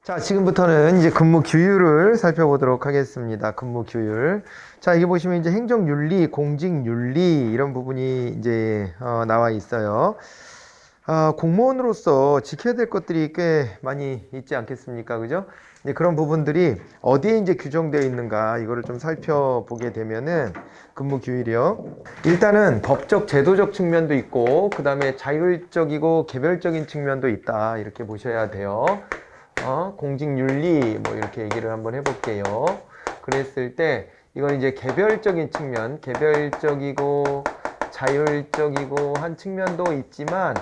자, 지금부터는 이제 근무 규율을 살펴보도록 하겠습니다. 근무 규율. 자, 여기 보시면 이제 행정윤리, 공직윤리 이런 부분이 이제 나와 있어요. 공무원으로서 지켜야 될 것들이 꽤 많이 있지 않겠습니까? 그죠? 이제 그런 부분들이 어디에 이제 규정되어 있는가 이거를 좀 살펴보게 되면은 근무 규율이요. 일단은 법적, 제도적 측면도 있고 그 다음에 자율적이고 개별적인 측면도 있다. 이렇게 보셔야 돼요. 공직윤리 뭐 이렇게 얘기를 한번 해볼게요. 그랬을 때 이건 이제 개별적인 측면, 개별적이고 자율적이고 한 측면도 있지만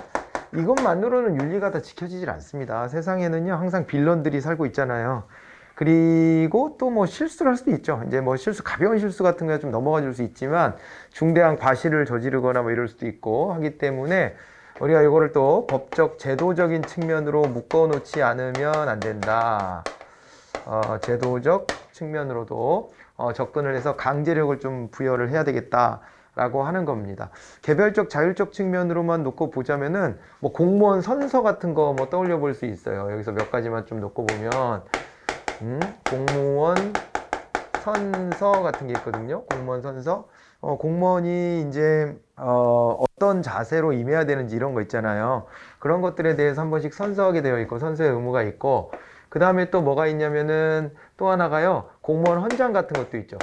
이것만으로는 윤리가 다 지켜지질 않습니다. 세상에는요 항상 빌런들이 살고 있잖아요. 그리고 또 뭐 실수를 할 수도 있죠. 이제 뭐 실수, 가벼운 실수 같은 거 좀 넘어가 줄 수 있지만 중대한 과실을 저지르거나 뭐 이럴 수도 있고 하기 때문에 우리가 이거를 또 법적, 제도적인 측면으로 묶어 놓지 않으면 안 된다. 제도적 측면으로도 접근을 해서 강제력을 좀 부여를 해야 되겠다. 라고 하는 겁니다. 개별적, 자율적 측면으로만 놓고 보자면은 뭐 공무원 선서 같은 거 뭐 떠올려 볼 수 있어요. 여기서 몇 가지만 좀 놓고 보면 공무원 선서 같은 게 있거든요. 공무원 선서. 공무원이 이제 어떤 자세로 임해야 되는지 이런 거 있잖아요. 그런 것들에 대해서 한 번씩 선서하게 되어 있고 선서의 의무가 있고 그 다음에 또 뭐가 있냐면은 또 하나가요. 공무원 헌장 같은 것도 있죠.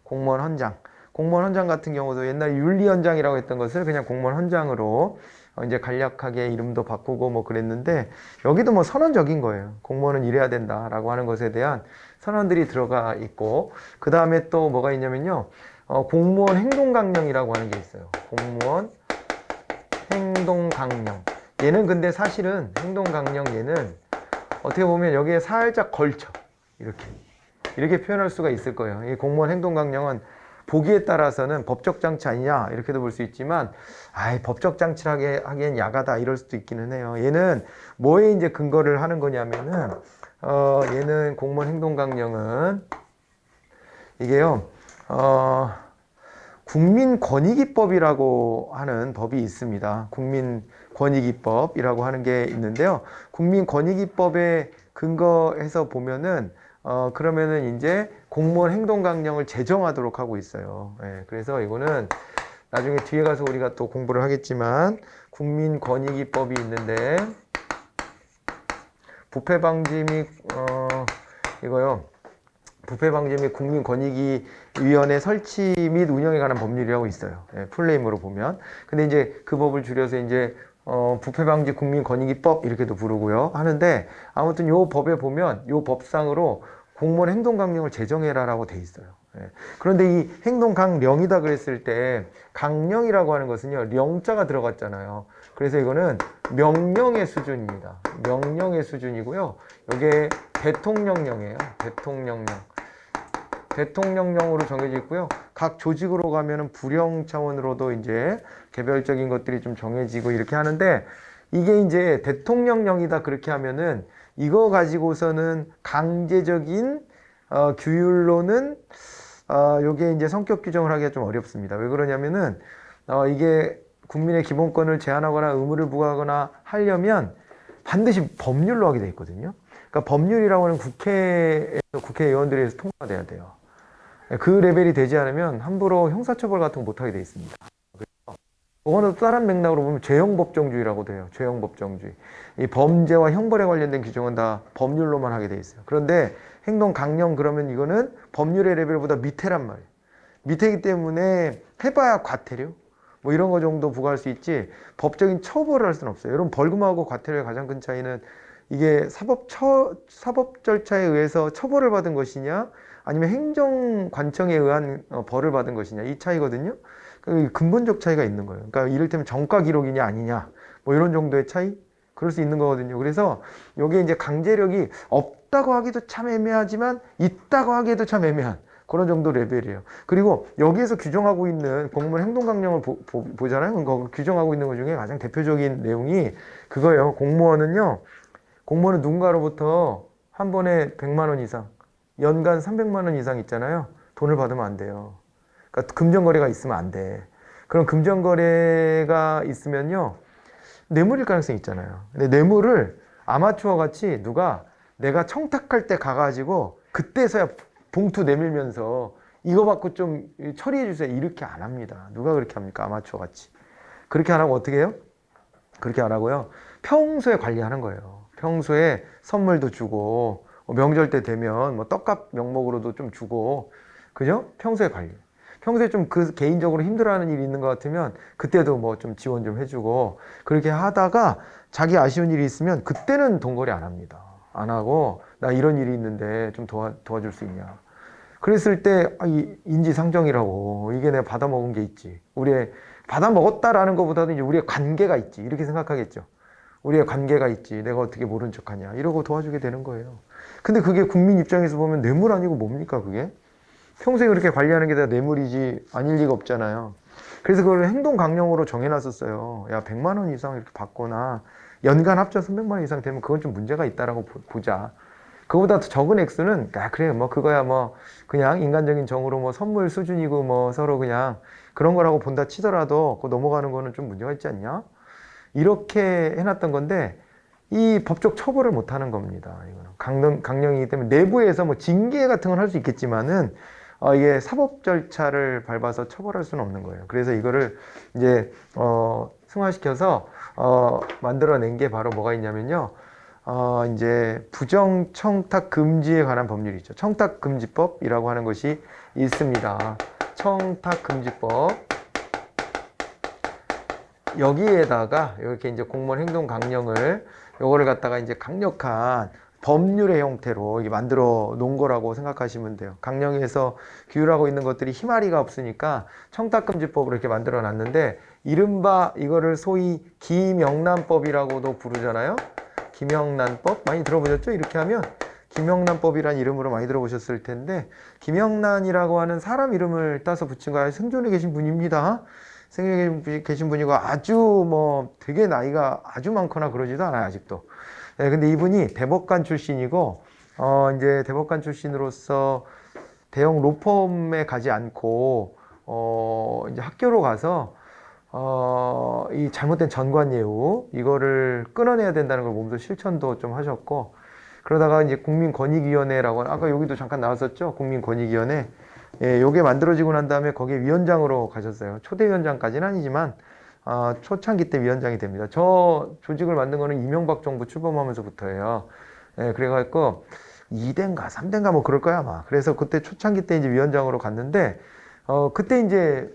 공무원 헌장. 공무원 헌장 같은 경우도 옛날 윤리헌장이라고 했던 것을 그냥 공무원 헌장으로 이제 간략하게 이름도 바꾸고 뭐 그랬는데 여기도 뭐 선언적인 거예요. 공무원은 이래야 된다라고 하는 것에 대한 선언들이 들어가 있고 그 다음에 또 뭐가 있냐면요. 공무원 행동강령이라고 하는 게 있어요. 공무원 행동강령. 얘는 근데 사실은 행동강령 얘는 어떻게 보면 여기에 살짝 걸쳐. 이렇게 표현할 수가 있을 거예요. 이 공무원 행동강령은 보기에 따라서는 법적 장치 아니냐 이렇게도 볼 수 있지만 법적 장치를 하기엔 야가다 이럴 수도 있기는 해요. 얘는 뭐에 이제 근거를 하는 거냐면은 얘는 공무원 행동강령은 이게요 국민권익위법이라고 하는 법이 있습니다. 국민권익위법이라고 하는 게 있는데요. 국민권익위법에 근거해서 보면은 그러면은 이제 공무원 행동강령을 제정하도록 하고 있어요. 예, 그래서 이거는 나중에 뒤에 가서 우리가 또 공부를 하겠지만 국민권익위법이 있는데 부패방지 및 이거요. 부패방지 및 국민권익위원회 설치 및 운영에 관한 법률이라고 있어요. 예, 풀네임으로 보면. 근데 이제 그 법을 줄여서 이제 부패방지 국민권익위법 이렇게도 부르고요. 하는데 아무튼 요 법에 보면 요 법상으로 공무원 행동강령을 제정해라라고 돼 있어요. 예. 그런데 이 행동강령이다 그랬을 때 강령이라고 하는 것은요 령자가 들어갔잖아요. 그래서 이거는 명령의 수준입니다. 명령의 수준이고요. 이게 대통령령이에요. 대통령령. 대통령령으로 정해져 있고요. 각 조직으로 가면은 부령 차원으로도 이제 개별적인 것들이 좀 정해지고 이렇게 하는데 이게 이제 대통령령이다 그렇게 하면은 이거 가지고서는 강제적인 규율로는 요게 이제 성격 규정을 하기가 좀 어렵습니다. 왜 그러냐면은 이게 국민의 기본권을 제한하거나 의무를 부과하거나 하려면 반드시 법률로 하게 돼 있거든요. 그러니까 법률이라고 하는 국회의원들에서 통과가 돼야 돼요. 그 레벨이 되지 않으면 함부로 형사처벌 같은 거 못하게 돼 있습니다. 그거는 또 다른 맥락으로 보면 죄형법정주의라고 돼요. 죄형법정주의. 이 범죄와 형벌에 관련된 규정은 다 법률로만 하게 돼 있어요. 그런데 행동강령 그러면 이거는 법률의 레벨보다 밑에란 말이에요. 밑에이기 때문에 해봐야 과태료 뭐 이런 거 정도 부과할 수 있지 법적인 처벌을 할 수는 없어요. 여러분 벌금하고 과태료의 가장 큰 차이는 이게 사법 절차에 의해서 처벌을 받은 것이냐 아니면 행정관청에 의한 벌을 받은 것이냐 이 차이거든요. 그 근본적 차이가 있는 거예요. 그러니까 이를테면 정가 기록이냐 아니냐 뭐 이런 정도의 차이 그럴 수 있는 거거든요. 그래서 이게 이제 강제력이 없다고 하기도 참 애매하지만 있다고 하기에도 참 애매한 그런 정도 레벨이에요. 그리고 여기에서 규정하고 있는 공무원 행동강령을 보잖아요. 그거 규정하고 있는 것 중에 가장 대표적인 내용이 그거예요. 공무원은 누군가로부터 한 번에 100만 원 이상, 연간 300만 원 이상 있잖아요. 돈을 받으면 안 돼요. 그러니까 금전거래가 있으면 안 돼. 그럼 금전거래가 있으면요. 뇌물일 가능성이 있잖아요. 근데 뇌물을 아마추어 같이 누가 내가 청탁할 때 가가지고 그때서야 봉투 내밀면서 이거 받고 좀 처리해 주세요. 이렇게 안 합니다. 누가 그렇게 합니까? 아마추어 같이. 그렇게 안 하고 어떻게 해요? 그렇게 안 하고요. 평소에 관리하는 거예요. 평소에 선물도 주고, 명절 때 되면 뭐 떡값 명목으로도 좀 주고, 그죠? 평소에 관리. 평소에 좀 그 개인적으로 힘들어하는 일이 있는 것 같으면 그때도 뭐 좀 지원 좀 해주고, 그렇게 하다가 자기 아쉬운 일이 있으면 그때는 돈거래 안 합니다. 안 하고, 나 이런 일이 있는데 좀 도와줄 수 있냐. 그랬을 때 인지상정이라고 이게 내가 받아먹은 게 있지. 우리의 받아먹었다라는 것보다도 이제 우리의 관계가 있지. 이렇게 생각하겠죠. 우리의 관계가 있지. 내가 어떻게 모른 척하냐. 이러고 도와주게 되는 거예요. 근데 그게 국민 입장에서 보면 뇌물 아니고 뭡니까 그게? 평소에 그렇게 관리하는 게 다 뇌물이지 아닐 리가 없잖아요. 그래서 그걸 행동 강령으로 정해놨었어요. 야 100만 원 이상 이렇게 받거나 연간 합쳐 300만 원 이상 되면 그건 좀 문제가 있다라고 보자. 그거보다 더 적은 액수는 그래 뭐 그거야 뭐 그냥 인간적인 정으로 뭐 선물 수준이고 뭐 서로 그냥 그런 거라고 본다 치더라도 그 넘어가는 거는 좀 문제가 있지 않냐? 이렇게 해놨던 건데 이 법적 처벌을 못 하는 겁니다. 이거는 강령이기 때문에 내부에서 뭐 징계 같은 건 할 수 있겠지만은 이게 사법 절차를 밟아서 처벌할 수는 없는 거예요. 그래서 이거를 이제 승화시켜서 만들어낸 게 바로 뭐가 있냐면요. 이제 부정청탁 금지에 관한 법률이 있죠. 청탁금지법이라고 하는 것이 있습니다. 청탁금지법. 여기에다가 이렇게 이제 공무원 행동 강령을 요거를 갖다가 이제 강력한 법률의 형태로 이게 만들어 놓은 거라고 생각하시면 돼요. 강령에서 규율하고 있는 것들이 힘아리가 없으니까 청탁금지법으로 이렇게 만들어 놨는데 이른바 이거를 소위 기명란법이라고도 부르잖아요. 기명란법 많이 들어보셨죠? 이렇게 하면 김영란법이란 이름으로 많이 들어보셨을 텐데 김영란이라고 하는 사람 이름을 따서 붙인 거야. 생존에 계신 분입니다. 생존에 계신 분이고 아주 뭐 되게 나이가 아주 많거나 그러지도 않아요 아직도. 네, 근데 이분이 대법관 출신이고 이제 대법관 출신으로서 대형 로펌에 가지 않고 이제 학교로 가서 이 잘못된 전관예우 이거를 끊어내야 된다는 걸 몸소 실천도 좀 하셨고 그러다가 이제 국민권익위원회라고 아까 여기도 잠깐 나왔었죠. 국민권익위원회. 예, 요게 만들어지고 난 다음에 거기에 위원장으로 가셨어요. 초대위원장까지는 아니지만 초창기 때 위원장이 됩니다. 저 조직을 만든 거는 이명박 정부 출범하면서부터예요. 예, 그래갖고 2대인가 3대인가 뭐 그럴 거야 아마. 그래서 그때 초창기 때 이제 위원장으로 갔는데 그때 이제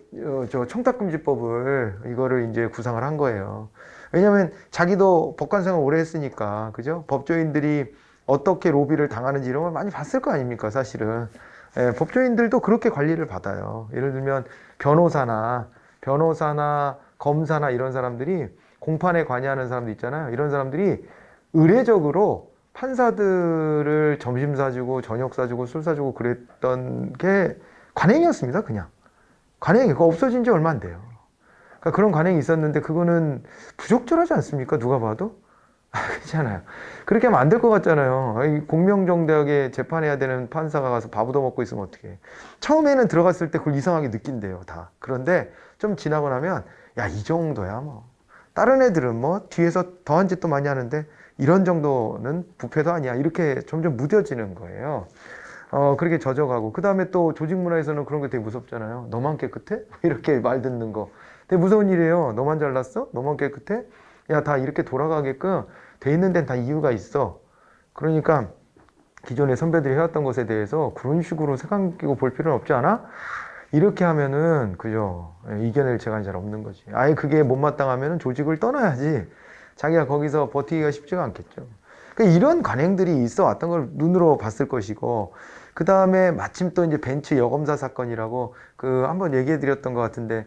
저 청탁금지법을 이거를 이제 구상을 한 거예요. 왜냐하면 자기도 법관 생활 오래 했으니까 그죠? 법조인들이 어떻게 로비를 당하는지 이런 걸 많이 봤을 거 아닙니까 사실은. 예, 법조인들도 그렇게 관리를 받아요. 예를 들면 변호사나 검사나 이런 사람들이 공판에 관여하는 사람들 있잖아요. 이런 사람들이 의례적으로 판사들을 점심 사주고 저녁 사주고 술 사주고 그랬던 게 관행이었습니다. 그냥 관행이 그거 없어진 지 얼마 안 돼요. 그러니까 그런 관행이 있었는데 그거는 부적절하지 않습니까? 누가 봐도 그렇잖아요. 그렇게 하면 안 될 것 같잖아요. 공명정대하게 재판해야 되는 판사가 가서 밥 얻어먹고 있으면 어떡해. 처음에는 들어갔을 때 그걸 이상하게 느낀대요 다. 그런데 좀 지나고 나면 야 이 정도야 뭐 다른 애들은 뭐 뒤에서 더한 짓도 많이 하는데 이런 정도는 부패도 아니야 이렇게 점점 무뎌지는 거예요. 그렇게 젖어가고 그 다음에 또 조직 문화에서는 그런 게 되게 무섭잖아요. 너만 깨끗해? 이렇게 말 듣는 거 되게 무서운 일이에요. 너만 잘났어? 너만 깨끗해? 야 다 이렇게 돌아가게끔 돼 있는 데는 다 이유가 있어. 그러니까 기존의 선배들이 해왔던 것에 대해서 그런 식으로 색안 끼고 볼 필요는 없지 않아? 이렇게 하면은 그죠, 이겨낼 재간이 잘 없는 거지. 아예 그게 못마땅하면은 조직을 떠나야지 자기가 거기서 버티기가 쉽지가 않겠죠. 그러니까 이런 관행들이 있어 왔던 걸 눈으로 봤을 것이고 그 다음에 마침 또 이제 벤츠 여검사 사건이라고 그 한번 얘기해 드렸던 것 같은데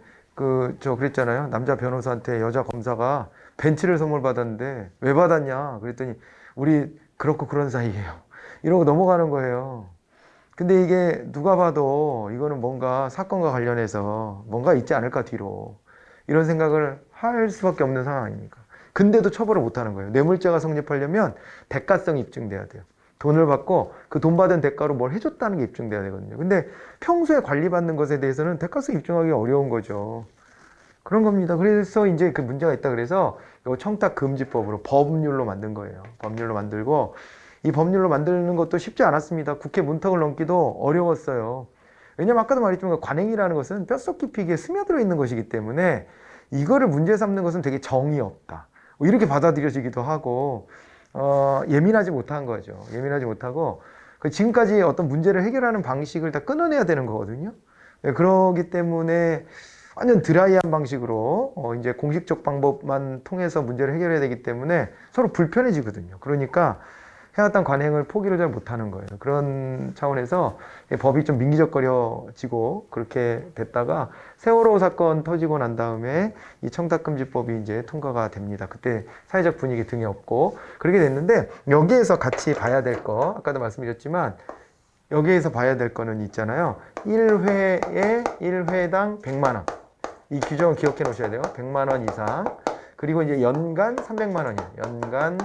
저 그랬잖아요. 남자 변호사한테 여자 검사가 벤츠를 선물 받았는데 왜 받았냐 그랬더니 우리 그렇고 그런 사이예요 이러고 넘어가는 거예요. 근데 이게 누가 봐도 이거는 뭔가 사건과 관련해서 뭔가 있지 않을까 뒤로 이런 생각을 할 수밖에 없는 상황 아닙니까? 근데도 처벌을 못 하는 거예요. 뇌물죄가 성립하려면 대가성이 입증돼야 돼요. 돈을 받고 그 돈 받은 대가로 뭘 해줬다는 게 입증돼야 되거든요. 근데 평소에 관리받는 것에 대해서는 대가성 입증하기 어려운 거죠. 그런 겁니다. 그래서 이제 그 문제가 있다 그래서 이 청탁금지법으로 법률로 만든 거예요. 법률로 만들고 이 법률로 만드는 것도 쉽지 않았습니다. 국회 문턱을 넘기도 어려웠어요. 왜냐면 아까도 말했지만 관행이라는 것은 뼛속 깊이 이게 스며들어 있는 것이기 때문에 이거를 문제 삼는 것은 되게 정이 없다. 뭐 이렇게 받아들여지기도 하고 예민하지 못한 거죠. 예민하지 못하고 지금까지 어떤 문제를 해결하는 방식을 다 끊어내야 되는 거거든요. 네, 그러기 때문에 완전 드라이한 방식으로 이제 공식적 방법만 통해서 문제를 해결해야 되기 때문에 서로 불편해지거든요. 그러니까 해왔던 관행을 포기를 잘 못하는 거예요. 그런 차원에서 법이 좀 민기적거려지고 그렇게 됐다가 세월호 사건 터지고 난 다음에 이 청탁금지법이 이제 통과가 됩니다. 그때 사회적 분위기 등이 없고 그렇게 됐는데 여기에서 같이 봐야 될 거 아까도 말씀드렸지만 여기에서 봐야 될 거는 있잖아요. 1회에 1회당 100만 원. 이 규정을 기억해 놓으셔야 돼요. 100만 원 이상. 그리고 이제 연간 300만 원이에요. 연간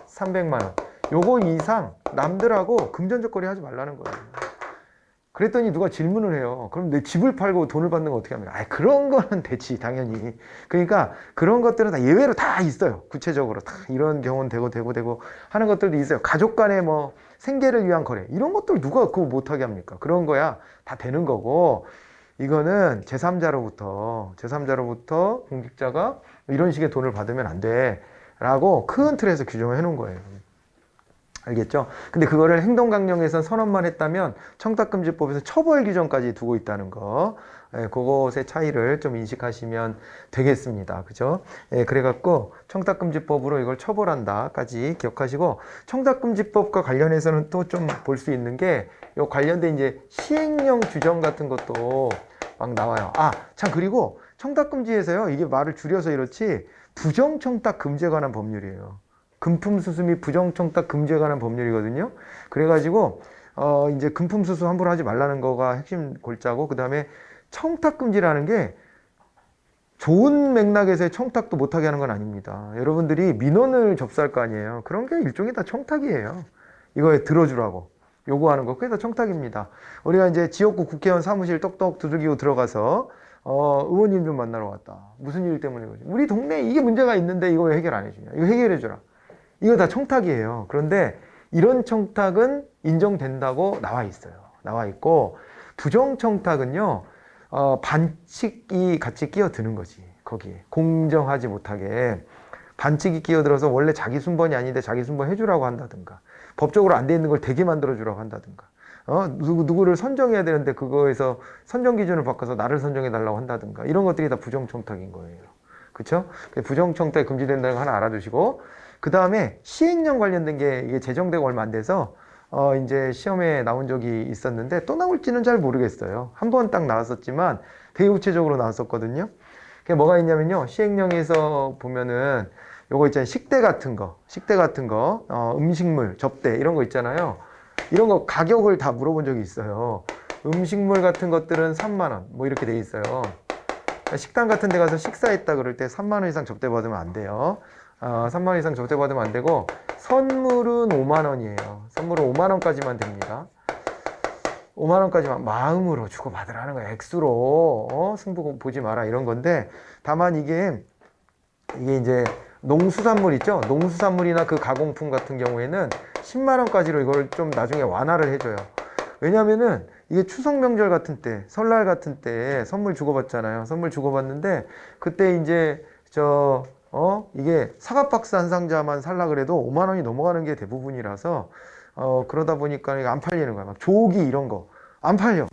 300만 원. 요거 이상 남들하고 금전적거리 하지 말라는 거예요. 그랬더니 누가 질문을 해요. 그럼 내 집을 팔고 돈을 받는 거 어떻게 합니까? 아, 그런 거는 되지, 당연히. 그러니까 그런 것들은 다 예외로 다 있어요. 구체적으로 다 이런 경우는 되고 하는 것들도 있어요. 가족 간의 뭐 생계를 위한 거래 이런 것들 누가 그거 못하게 합니까? 그런 거야 다 되는 거고 이거는 제3자로부터 공직자가 이런 식의 돈을 받으면 안 돼 라고 큰 틀에서 규정을 해놓은 거예요. 알겠죠? 근데 그거를 행동강령에선 선언만 했다면 청탁금지법에서 처벌 규정까지 두고 있다는 거, 그것의 차이를 좀 인식하시면 되겠습니다. 그죠? 그래갖고 청탁금지법으로 이걸 처벌한다까지 기억하시고 청탁금지법과 관련해서는 또 좀 볼 수 있는 게 요 관련된 이제 시행령 규정 같은 것도 막 나와요. 아, 참 그리고 청탁금지에서요 이게 말을 줄여서 이렇지 부정청탁 금지에 관한 법률이에요. 금품수수 및 부정청탁 금지에 관한 법률이거든요. 그래가지고 이제 금품수수 함부로 하지 말라는 거가 핵심 골자고 그 다음에 청탁금지라는 게 좋은 맥락에서의 청탁도 못하게 하는 건 아닙니다. 여러분들이 민원을 접수할 거 아니에요. 그런 게 일종의 다 청탁이에요. 이거에 들어주라고 요구하는 거 그게 다 청탁입니다. 우리가 이제 지역구 국회의원 사무실 똑똑 두들기고 들어가서 의원님 좀 만나러 왔다. 무슨 일 때문에 그러지? 우리 동네에 이게 문제가 있는데 이거 왜 해결 안 해주냐? 이거 해결해줘라. 이거 다 청탁이에요. 그런데 이런 청탁은 인정된다고 나와 있어요. 나와 있고 부정청탁은요 반칙이 같이 끼어드는 거지. 거기에 공정하지 못하게 반칙이 끼어들어서 원래 자기 순번이 아닌데 자기 순번 해주라고 한다든가 법적으로 안 돼 있는 걸 되게 만들어주라고 한다든가 누구를 선정해야 되는데 그거에서 선정 기준을 바꿔서 나를 선정해 달라고 한다든가 이런 것들이 다 부정청탁인 거예요. 그렇죠? 부정청탁이 금지된다는 거 하나 알아두시고 그 다음에 시행령 관련된 게 이게 제정되고 얼마 안 돼서 이제 시험에 나온 적이 있었는데 또 나올지는 잘 모르겠어요. 한 번 딱 나왔었지만 되게 구체적으로 나왔었거든요. 그게 뭐가 있냐면요. 시행령에서 보면은 요거 있잖아요. 식대 같은 거, 음식물, 접대 이런 거 있잖아요. 이런 거 가격을 다 물어본 적이 있어요. 음식물 같은 것들은 3만 원 뭐 이렇게 돼 있어요. 식당 같은 데 가서 식사했다 그럴 때 3만 원 이상 접대 받으면 안 돼요. 3만 원 이상 접대 받으면 안 되고 선물은 5만 원이에요. 선물은 5만 원까지만 됩니다. 5만 원까지만 마음으로 주고 받으라는 거예요. 액수로 승부 보지 마라 이런 건데 다만 이게 이제 농수산물 있죠? 농수산물이나 그 가공품 같은 경우에는 10만 원까지로 이걸 좀 나중에 완화를 해줘요. 왜냐면은 이게 추석 명절 같은 때, 설날 같은 때 선물 주고받잖아요. 선물 주고받는데 그때 이제 이게 사과박스 한 상자만 살라 그래도 5만 원이 넘어가는 게 대부분이라서 그러다 보니까 이게 안 팔리는 거야. 막 조기 이런 거 안 팔려.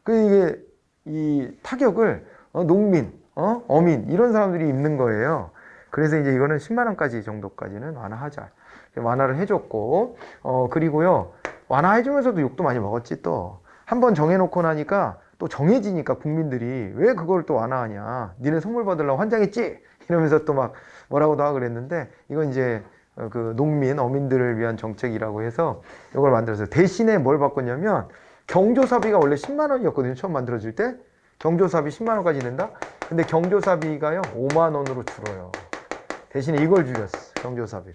이게 이 타격을 농민, 어민 이런 사람들이 입는 거예요. 그래서 이제 이거는 10만 원까지 정도까지는 완화하자. 완화를 해줬고 그리고요 완화해주면서도 욕도 많이 먹었지 또. 한번 정해놓고 나니까 또 정해지니까 국민들이 왜 그걸 또 완화하냐. 니네 선물 받으려고 환장했지? 이러면서 또 막 뭐라고도 하고 그랬는데 이건 이제 그 농민, 어민들을 위한 정책이라고 해서 이걸 만들었어요. 대신에 뭘 바꿨냐면 경조사비가 원래 10만 원이었거든요. 처음 만들어질 때. 경조사비 10만 원까지 낸다? 근데 경조사비가요 5만 원으로 줄어요. 대신에 이걸 줄였어. 경조사비를.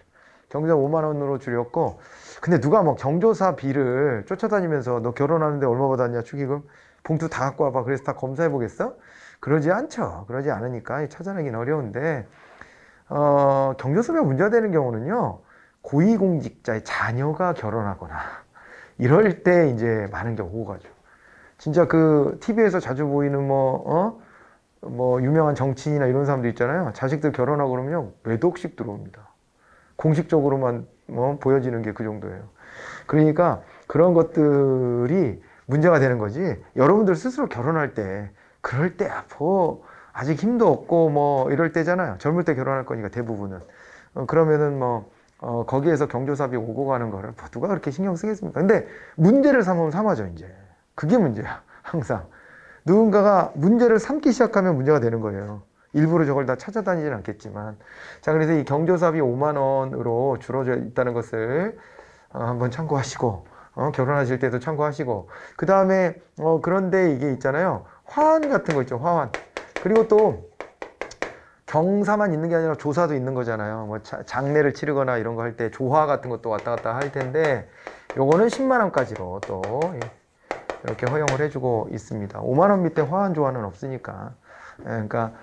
경조사 5만 원으로 줄였고 근데 누가 뭐 경조사비를 쫓아다니면서 너 결혼하는데 얼마 받았냐 축의금? 봉투 다 갖고 와봐. 그래서 다 검사해 보겠어? 그러지 않죠. 그러지 않으니까 찾아내긴 어려운데, 경조사비가 문제가 되는 경우는요, 고위공직자의 자녀가 결혼하거나, 이럴 때 이제 많은 경우가 가죠. 진짜 그 TV에서 자주 보이는 뭐 유명한 정치인이나 이런 사람들 있잖아요. 자식들 결혼하고 그러면요, 몇 억씩 들어옵니다. 공식적으로만 보여지는 게 그 정도예요. 그러니까 그런 것들이 문제가 되는 거지. 여러분들 스스로 결혼할 때, 그럴 때 아직 힘도 없고 뭐 이럴 때잖아요. 젊을 때 결혼할 거니까 대부분은. 그러면은 거기에서 경조사비 오고 가는 거를 뭐 누가 그렇게 신경 쓰겠습니까? 근데 문제를 삼으면 삼아죠, 이제. 그게 문제야, 항상. 누군가가 문제를 삼기 시작하면 문제가 되는 거예요. 일부러 저걸 다 찾아다니지는 않겠지만. 자, 그래서 이 경조사비 5만 원으로 줄어져 있다는 것을 한번 참고하시고, 결혼하실 때도 참고하시고, 그 다음에, 그런데 이게 있잖아요. 화환 같은 거 있죠, 화환. 그리고 또, 경사만 있는 게 아니라 조사도 있는 거잖아요. 뭐, 장례를 치르거나 이런 거 할 때 조화 같은 것도 왔다 갔다 할 텐데, 요거는 10만 원까지로 또, 이렇게 허용을 해주고 있습니다. 5만 원 밑에 화환 조화는 없으니까. 그러니까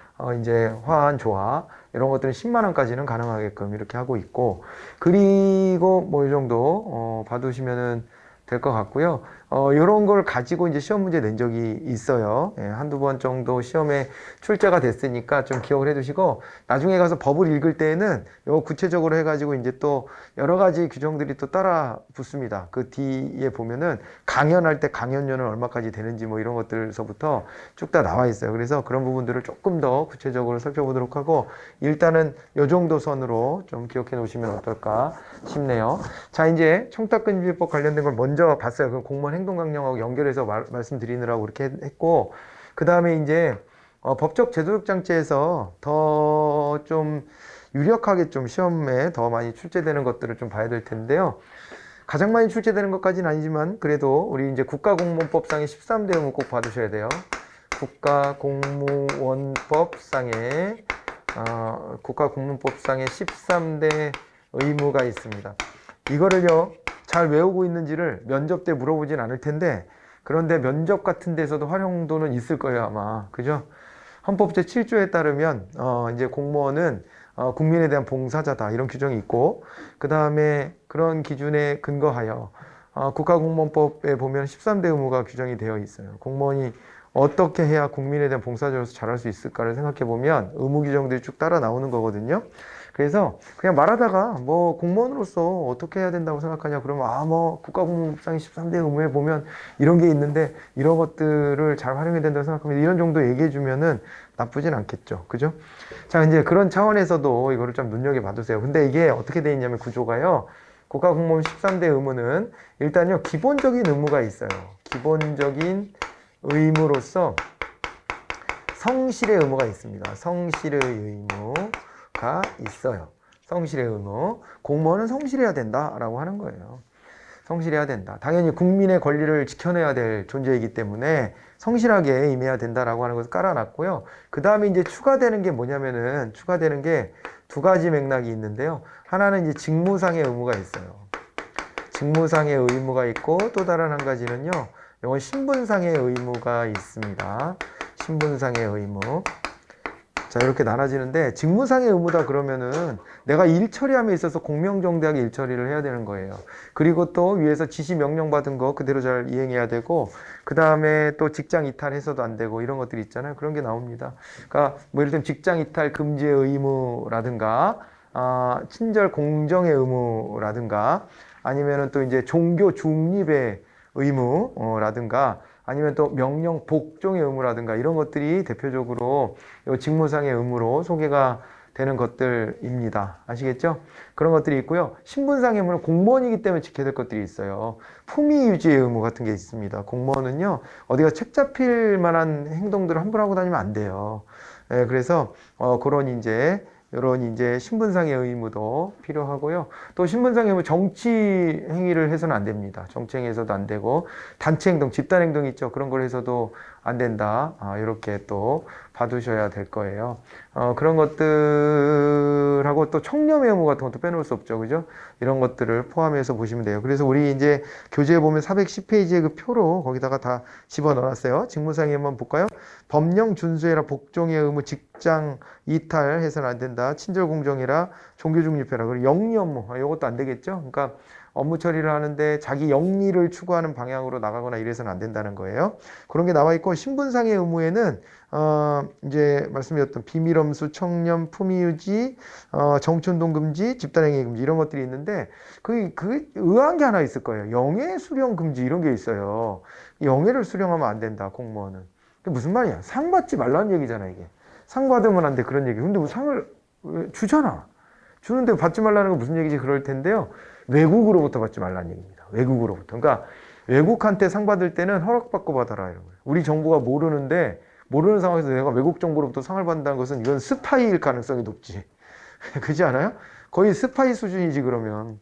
이제 화환 조화 이런 것들은 10만 원까지는 가능하게끔 이렇게 하고 있고, 그리고 뭐 이 정도 봐두시면은 될 것 같고요. 이런 걸 가지고 이제 시험 문제 낸 적이 있어요. 한두 번 정도 시험에 출제가 됐으니까 좀 기억을 해 두시고, 나중에 가서 법을 읽을 때에는 요 구체적으로 해가지고 이제 또 여러 가지 규정들이 또 따라 붙습니다. 그 뒤에 보면은 강연할 때 강연료는 얼마까지 되는지 뭐 이런 것들서부터 쭉 다 나와 있어요. 그래서 그런 부분들을 조금 더 구체적으로 살펴보도록 하고, 일단은 요 정도 선으로 좀 기억해 놓으시면 어떨까 싶네요. 자, 이제 청탁금지법 관련된 걸 먼저 봤어요. 그 공무원 행동강령하고 연결해서 말씀드리느라고 그렇게 했고, 그 다음에 이제 법적 제도적 장치에서 더 좀 유력하게 좀 시험에 더 많이 출제되는 것들을 좀 봐야 될 텐데요. 가장 많이 출제되는 것까지는 아니지만 그래도 우리 이제 국가공무원법상의 13대 의무 꼭 봐두셔야 돼요. 국가공무원법상의 13대 의무가 있습니다. 이거를요, 잘 외우고 있는지를 면접 때 물어보진 않을 텐데, 그런데 면접 같은 데서도 활용도는 있을 거예요, 아마. 그죠? 헌법 제7조에 따르면, 이제 공무원은 국민에 대한 봉사자다, 이런 규정이 있고, 그 다음에 그런 기준에 근거하여, 국가공무원법에 보면 13대 의무가 규정이 되어 있어요. 공무원이 어떻게 해야 국민에 대한 봉사자로서 잘할 수 있을까를 생각해 보면 의무 규정들이 쭉 따라 나오는 거거든요. 그래서 그냥 말하다가 뭐 공무원으로서 어떻게 해야 된다고 생각하냐 그러면 뭐 국가공무원법상의 13대 의무에 보면 이런 게 있는데 이런 것들을 잘 활용해야 된다고 생각하면 이런 정도 얘기해 주면은 나쁘진 않겠죠. 그죠? 자, 이제 그런 차원에서도 이거를 좀 눈여겨 봐두세요. 근데 이게 어떻게 돼 있냐면 구조가요. 국가공무원 13대 의무는 일단요, 기본적인 의무가 있어요. 기본적인 의무로서 성실의 의무가 있습니다. 성실의 의무가 있어요. 성실의 의무. 공무원은 성실해야 된다라고 하는 거예요. 성실해야 된다. 당연히 국민의 권리를 지켜내야 될 존재이기 때문에 성실하게 임해야 된다라고 하는 것을 깔아놨고요. 그 다음에 이제 추가되는 게 뭐냐면은, 추가되는 게 두 가지 맥락이 있는데요. 하나는 이제 직무상의 의무가 있어요. 직무상의 의무가 있고, 또 다른 한 가지는요, 이건 신분상의 의무가 있습니다. 신분상의 의무. 자, 이렇게 나눠지는데, 직무상의 의무다 그러면은 내가 일 처리함에 있어서 공명정대하게 일 처리를 해야 되는 거예요. 그리고 또 위에서 지시 명령 받은 거 그대로 잘 이행해야 되고, 그 다음에 또 직장 이탈해서도 안 되고, 이런 것들이 있잖아요. 그런 게 나옵니다. 그러니까 뭐 예를 들면 직장 이탈 금지의 의무라든가, 친절 공정의 의무라든가, 아니면은 또 이제 종교 중립의 의무라든가, 아니면 또 명령 복종의 의무라든가, 이런 것들이 대표적으로 직무상의 의무로 소개가 되는 것들입니다. 아시겠죠? 그런 것들이 있고요. 신분상의 의무는 공무원이기 때문에 지켜야 될 것들이 있어요. 품위 유지의 의무 같은 게 있습니다. 공무원은요, 어디가 책 잡힐 만한 행동들을 함부로 하고 다니면 안 돼요. 그래서 그런 이제 신분상의 의무도 필요하고요. 또 신분상의 의무, 정치 행위를 해서는 안 됩니다. 정치 행위에서도 안 되고, 단체 행동, 집단 행동 있죠. 그런 걸 해서도 안 된다. 이렇게 또 봐두셔야 될 거예요. 그런 것들하고 또 청렴의 의무 같은 것도 빼놓을 수 없죠. 그죠? 이런 것들을 포함해서 보시면 돼요. 그래서 우리 이제 교재에 보면 410페이지의 그 표로 거기다가 다 집어 넣어놨어요. 직무상의 한번 볼까요? 법령 준수해라. 복종의 의무, 직장 이탈해서는 안 된다. 친절 공정해라. 종교 중립해라. 그리고 영리 업무. 이것도 안 되겠죠? 그러니까 업무 처리를 하는데 자기 영리를 추구하는 방향으로 나가거나 이래서는 안 된다는 거예요. 그런 게 나와 있고, 신분상의 의무에는 이제 말씀드렸던 비밀엄수, 청렴, 품위유지, 정춘동 금지, 집단행위 금지 이런 것들이 있는데 그 의아한 게 하나 있을 거예요. 영예 수령 금지 이런 게 있어요. 영예를 수령하면 안 된다, 공무원은. 그게 무슨 말이야? 상 받지 말라는 얘기잖아, 이게. 상 받으면 안 돼, 그런 얘기. 근데 뭐 상을 주잖아. 주는데 받지 말라는 건 무슨 얘기지? 그럴 텐데요. 외국으로부터 받지 말라는 얘기입니다. 외국으로부터. 그러니까 외국한테 상 받을 때는 허락받고 받아라 이런 거예요. 우리 정부가 모르는 상황에서 내가 외국 정부로부터 상을 받는다는 것은 이건 스파이일 가능성이 높지. 그렇지 않아요? 거의 스파이 수준이지 그러면.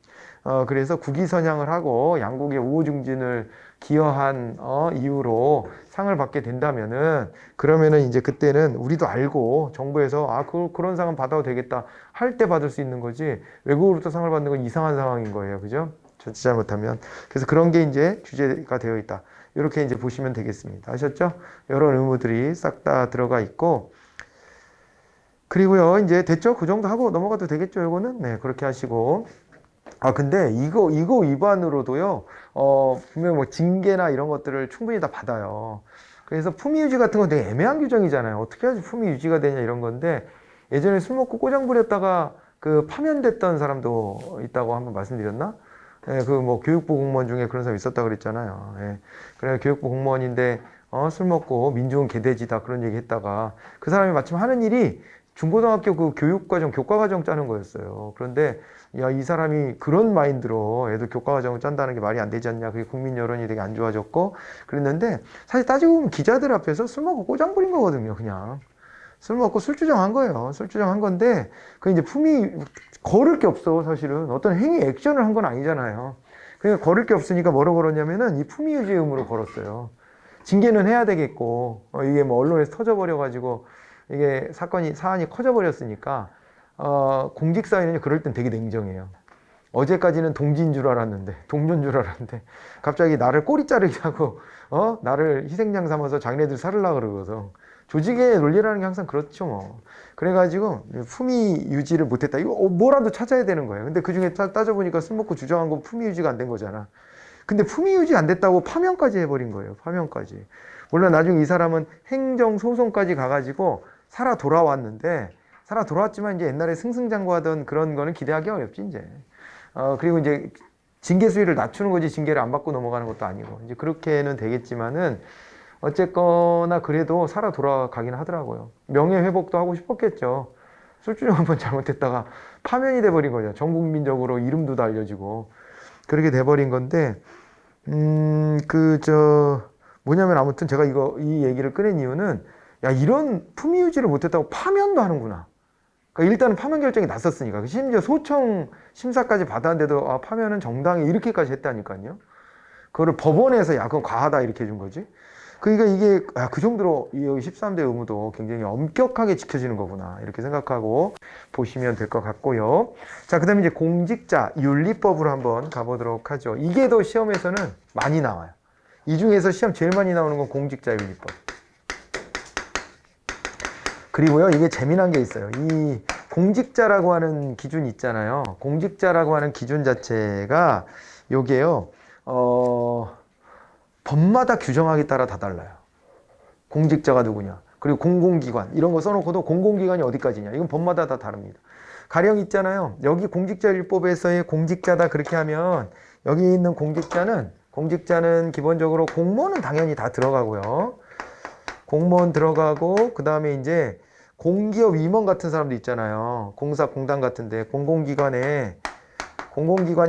그래서 국위 선양을 하고 양국의 우호 증진을 기여한 이유로 상을 받게 된다면은, 그러면은 이제 그때는 우리도 알고 정부에서 그런 상은 받아도 되겠다 할 때 받을 수 있는 거지, 외국으로부터 상을 받는 건 이상한 상황인 거예요. 그죠? 잘못하면. 그래서 그런 게 이제 규제가 되어 있다. 이렇게 이제 보시면 되겠습니다. 아셨죠? 이런 의무들이 싹 다 들어가 있고, 그리고요, 이제 됐죠? 그 정도 하고 넘어가도 되겠죠? 요거는? 네, 그렇게 하시고. 근데 이거 위반으로도요, 분명 뭐 징계나 이런 것들을 충분히 다 받아요. 그래서 품위유지 같은 건 되게 애매한 규정이잖아요. 어떻게 해야지 품위유지가 되냐 이런 건데, 예전에 술 먹고 꼬장 부렸다가 그 파면됐던 사람도 있다고 한번 말씀드렸나? 예, 그 뭐 교육부 공무원 중에 그런 사람 있었다 그랬잖아요. 예. 그래 교육부 공무원인데 술 먹고 민중은 개돼지다 그런 얘기 했다가 그 사람이 마침 하는 일이 중고등학교 그 교육과정, 교과과정 짜는 거였어요. 그런데 야, 이 사람이 그런 마인드로 애들 교과과정을 짠다는 게 말이 안 되지 않냐. 그게 국민 여론이 되게 안 좋아졌고 그랬는데, 사실 따지고 보면 기자들 앞에서 술 먹고 꼬장 부린 거거든요. 그냥 술 먹고 술주정한 거예요. 술주정한 건데 그 이제 품위 걸을 게 없어. 사실은 어떤 행위 액션을 한 건 아니잖아요. 그러니까 걸을 게 없으니까 뭐로 걸었냐면은 이 품위유지 의무로 걸었어요. 징계는 해야 되겠고, 이게 뭐 언론에서 터져버려 가지고 이게 사안이 커져버렸으니까, 공직사회는 그럴 땐 되게 냉정해요. 어제까지는 동지인 줄 알았는데, 동료인 줄 알았는데, 갑자기 나를 꼬리 자르게 하고, 나를 희생양 삼아서 자기네들 살으려고 그러고서. 조직의 논리라는 게 항상 그렇죠, 뭐. 그래가지고, 품위 유지를 못했다. 이거 뭐라도 찾아야 되는 거예요. 근데 그 중에 따져보니까 술 먹고 주장한 건 품위 유지가 안 된 거잖아. 근데 품위 유지 안 됐다고 파면까지 해버린 거예요. 파면까지. 물론 나중에 이 사람은 행정소송까지 가가지고 살아 돌아왔지만 이제 옛날에 승승장구하던 그런 거는 기대하기 어렵지, 이제. 그리고 이제 징계 수위를 낮추는 거지 징계를 안 받고 넘어가는 것도 아니고. 이제 그렇게는 되겠지만은 어쨌거나 그래도 살아 돌아가긴 하더라고요. 명예회복도 하고 싶었겠죠. 술주정 한번 잘못했다가 파면이 돼버린 거죠. 전 국민적으로 이름도 다 알려지고. 그렇게 돼버린 건데, 뭐냐면 아무튼 제가 이 얘기를 꺼낸 이유는, 야, 이런 품위 유지를 못했다고 파면도 하는구나. 그러니까 일단은 파면 결정이 났었으니까. 심지어 소청 심사까지 받았는데도, 파면은 정당히 이렇게까지 했다니까요. 그거를 법원에서 야, 그건 과하다 이렇게 해준 거지. 그러니까 이게, 그 정도로 이 13대 의무도 굉장히 엄격하게 지켜지는 거구나. 이렇게 생각하고 보시면 될 것 같고요. 자, 그 다음에 이제 공직자 윤리법으로 한번 가보도록 하죠. 이게 더 시험에서는 많이 나와요. 이 중에서 시험 제일 많이 나오는 건 공직자 윤리법. 그리고요, 이게 재미난 게 있어요. 이 공직자라고 하는 기준 있잖아요. 공직자라고 하는 기준 자체가 요게요, 법마다 규정하기에 따라 다 달라요. 공직자가 누구냐. 그리고 공공기관. 이런 거 써놓고도 공공기관이 어디까지냐. 이건 법마다 다 다릅니다. 가령 있잖아요. 여기 공직자율법에서의 공직자다 그렇게 하면 여기 있는 공직자는 기본적으로 공무원은 당연히 다 들어가고요. 공무원 들어가고 그 다음에 이제 공기업 임원 같은 사람도 있잖아요. 공사, 공단 같은데 공공기관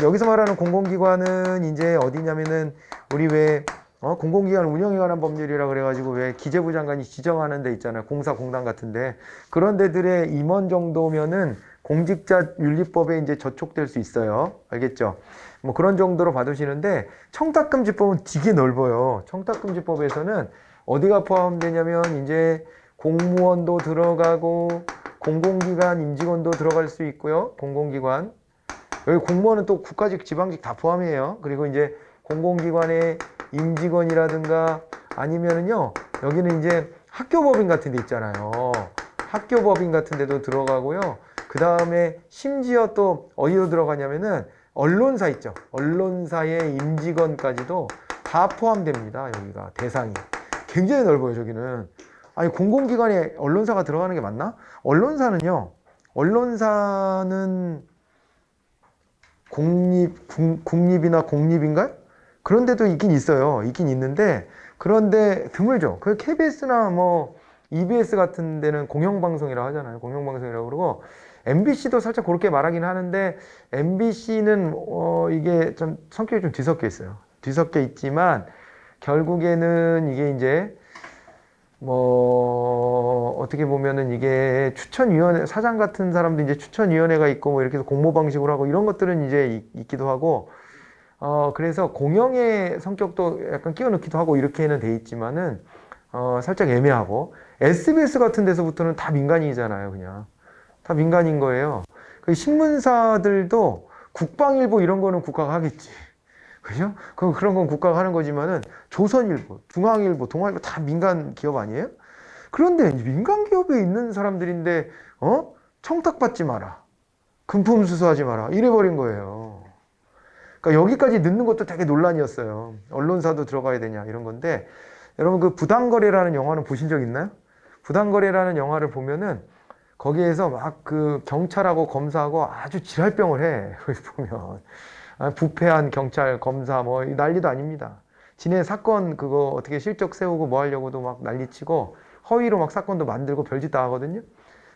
여기서 말하는 공공기관은 이제 어디냐면은 우리 왜 공공기관 운영에 관한 법률이라 그래가지고 왜 기재부 장관이 지정하는 데 있잖아요. 공사, 공단 같은데 그런 데들의 임원 정도면은 공직자윤리법에 이제 저촉될 수 있어요. 알겠죠? 뭐 그런 정도로 봐두시는데 청탁금지법은 되게 넓어요. 청탁금지법에서는 어디가 포함되냐면 이제 공무원도 들어가고 공공기관 임직원도 들어갈 수 있고요. 공공기관. 여기 공무원은 또 국가직, 지방직 다 포함이에요. 그리고 이제 공공기관의 임직원이라든가 아니면은요, 여기는 이제 학교법인 같은 데 있잖아요. 학교법인 같은 데도 들어가고요. 그 다음에 심지어 또 어디로 들어가냐면은 언론사 있죠. 언론사의 임직원까지도 다 포함됩니다. 여기가 대상이. 굉장히 넓어요, 저기는. 아니, 공공기관에 언론사가 들어가는 게 맞나? 언론사는 국립이나 공립인가요? 그런 데도 있긴 있어요. 있긴 있는데, 그런데 드물죠. 그 KBS나 뭐, EBS 같은 데는 공영방송이라고 하잖아요. 공영방송이라고 그러고, MBC도 살짝 그렇게 말하긴 하는데, MBC는, 이게 좀 성격이 좀 뒤섞여 있어요. 뒤섞여 있지만, 결국에는 이게 이제, 뭐 어떻게 보면은 이게 추천위원회 사장 같은 사람도 이제 추천위원회가 있고 뭐 이렇게 해서 공모 방식으로 하고 이런 것들은 이제 있기도 하고 그래서 공영의 성격도 약간 끼워 넣기도 하고 이렇게는 돼 있지만은 살짝 애매하고 SBS 같은 데서부터는 다 민간인이잖아요. 그냥 다 민간인 거예요. 그 신문사들도 국방일보 이런 거는 국가가 하겠지. 그죠? 그런 건 국가가 하는 거지만은 조선일보, 중앙일보, 동아일보 다 민간 기업 아니에요? 그런데 민간 기업에 있는 사람들인데 청탁받지 마라. 금품 수수하지 마라. 이래버린 거예요. 그러니까 여기까지 넣는 것도 되게 논란이었어요. 언론사도 들어가야 되냐 이런 건데 여러분 그 부당거래라는 영화는 보신 적 있나요? 부당거래라는 영화를 보면은 거기에서 막 그 경찰하고 검사하고 아주 지랄병을 해. 거기 보면. 부패한 경찰, 검사, 뭐, 난리도 아닙니다. 지네 사건 그거 어떻게 실적 세우고 뭐 하려고도 막 난리치고 허위로 막 사건도 만들고 별짓 다 하거든요.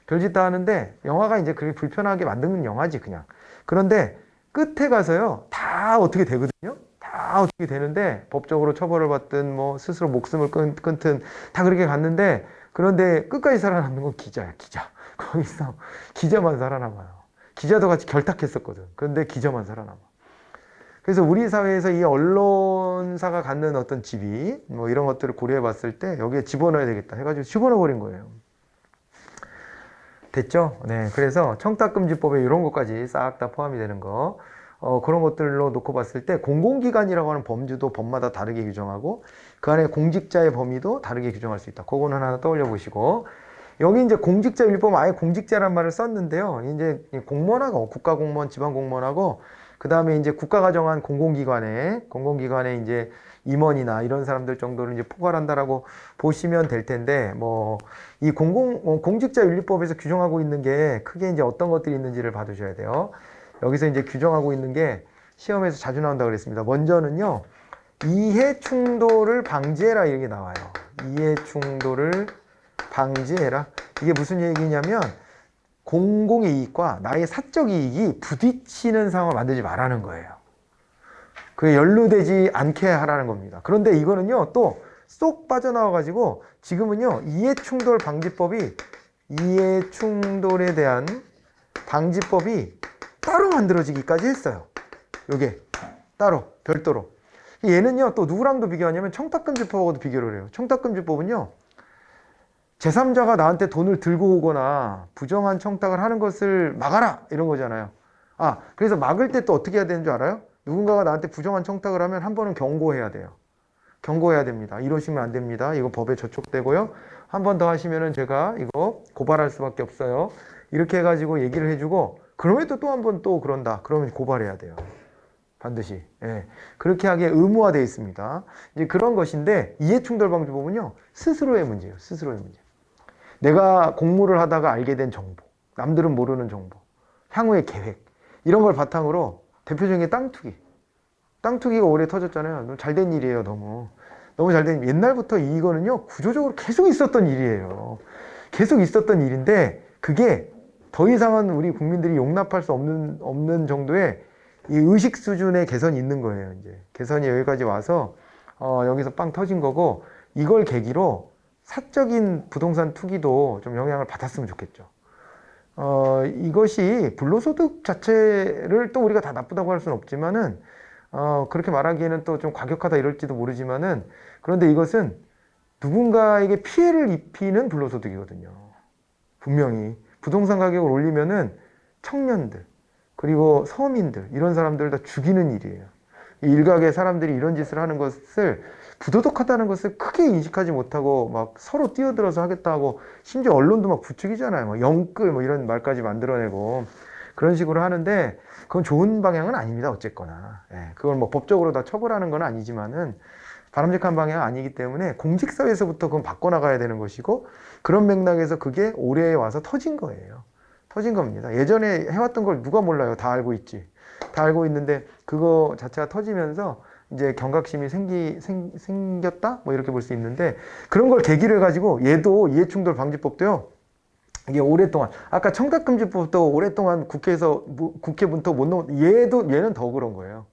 별짓 다 하는데 영화가 이제 그렇게 불편하게 만드는 영화지, 그냥. 그런데 끝에 가서요, 다 어떻게 되거든요? 다 어떻게 되는데 법적으로 처벌을 받든 뭐 스스로 목숨을 끊든 다 그렇게 갔는데 그런데 끝까지 살아남는 건 기자야, 기자. 거기서 기자만 살아남아요. 기자도 같이 결탁했었거든. 그런데 기자만 살아남아. 그래서 우리 사회에서 이 언론사가 갖는 어떤 지위, 뭐 이런 것들을 고려해 봤을 때 여기에 집어넣어야 되겠다 해가지고 집어넣어 버린 거예요. 됐죠? 네. 그래서 청탁금지법에 이런 것까지 싹 다 포함이 되는 거. 그런 것들로 놓고 봤을 때 공공기관이라고 하는 범주도 법마다 다르게 규정하고 그 안에 공직자의 범위도 다르게 규정할 수 있다. 그거는 하나 떠올려 보시고. 여기 이제 공직자 율법 아예 공직자란 말을 썼는데요. 이제 공무원하고 국가공무원, 지방공무원하고 그 다음에 이제 국가가 정한 공공기관에 이제 임원이나 이런 사람들 정도를 이제 포괄한다라고 보시면 될 텐데, 뭐, 이 공직자윤리법에서 규정하고 있는 게 크게 이제 어떤 것들이 있는지를 봐두셔야 돼요. 여기서 이제 규정하고 있는 게 시험에서 자주 나온다고 그랬습니다. 먼저는요, 이해 충돌을 방지해라 이렇게 나와요. 이해 충돌을 방지해라. 이게 무슨 얘기냐면, 공공의 이익과 나의 사적 이익이 부딪히는 상황을 만들지 말라는 거예요. 그게 연루되지 않게 하라는 겁니다. 그런데 이거는요, 또 쏙 빠져나와가지고 지금은요, 이해충돌 방지법이 이해충돌에 대한 방지법이 따로 만들어지기까지 했어요. 요게 따로 별도로. 얘는요, 또 누구랑도 비교하냐면 청탁금지법하고도 비교를 해요. 청탁금지법은요, 제3자가 나한테 돈을 들고 오거나 부정한 청탁을 하는 것을 막아라 이런 거잖아요. 그래서 막을 때 또 어떻게 해야 되는 줄 알아요? 누군가가 나한테 부정한 청탁을 하면 한 번은 경고해야 돼요. 경고해야 됩니다. 이러시면 안 됩니다. 이거 법에 저촉되고요. 한 번 더 하시면은 제가 이거 고발할 수밖에 없어요. 이렇게 해가지고 얘기를 해주고 그럼에도 또 한 번 또 그런다. 그러면 고발해야 돼요. 반드시. 예. 그렇게 하기에 의무화되어 있습니다. 이제 그런 것인데 이해충돌방지법은요. 스스로의 문제예요. 스스로의 문제. 내가 공무를 하다가 알게 된 정보, 남들은 모르는 정보, 향후의 계획 이런 걸 바탕으로 대표적인 게 땅 투기. 땅 투기가 오래 터졌잖아요. 잘 된 일이에요. 너무 잘 된 일. 옛날부터 이거는요. 구조적으로 계속 있었던 일이에요. 계속 있었던 일인데 그게 더 이상은 우리 국민들이 용납할 수 없는 정도의 이 의식 수준의 개선이 있는 거예요. 이제 개선이 여기까지 와서 여기서 빵 터진 거고 이걸 계기로 사적인 부동산 투기도 좀 영향을 받았으면 좋겠죠. 이것이 불로소득 자체를 또 우리가 다 나쁘다고 할 수는 없지만은 그렇게 말하기에는 또 좀 과격하다 이럴지도 모르지만은 그런데 이것은 누군가에게 피해를 입히는 불로소득이거든요. 분명히 부동산 가격을 올리면은 청년들 그리고 서민들 이런 사람들을 다 죽이는 일이에요. 이 일각의 사람들이 이런 짓을 하는 것을 부도덕하다는 것을 크게 인식하지 못하고 막 서로 뛰어들어서 하겠다 하고 심지어 언론도 막 부추기잖아요. 뭐 영끌 뭐 이런 말까지 만들어내고 그런 식으로 하는데 그건 좋은 방향은 아닙니다. 어쨌거나 그걸 뭐 법적으로 다 처벌하는 건 아니지만은 바람직한 방향은 아니기 때문에 공직사회에서부터 그건 바꿔나가야 되는 것이고 그런 맥락에서 그게 올해 와서 터진 거예요. 터진 겁니다. 예전에 해왔던 걸 누가 몰라요. 다 알고 있지. 다 알고 있는데 그거 자체가 터지면서 이제 경각심이 생겼다? 뭐 이렇게 볼 수 있는데 그런 걸 계기를 가지고 얘도 이해충돌 방지법도요. 이게 오랫동안 아까 청탁금지법도 오랫동안 국회에서 국회 문턱 못 넘어 얘는 더 그런 거예요.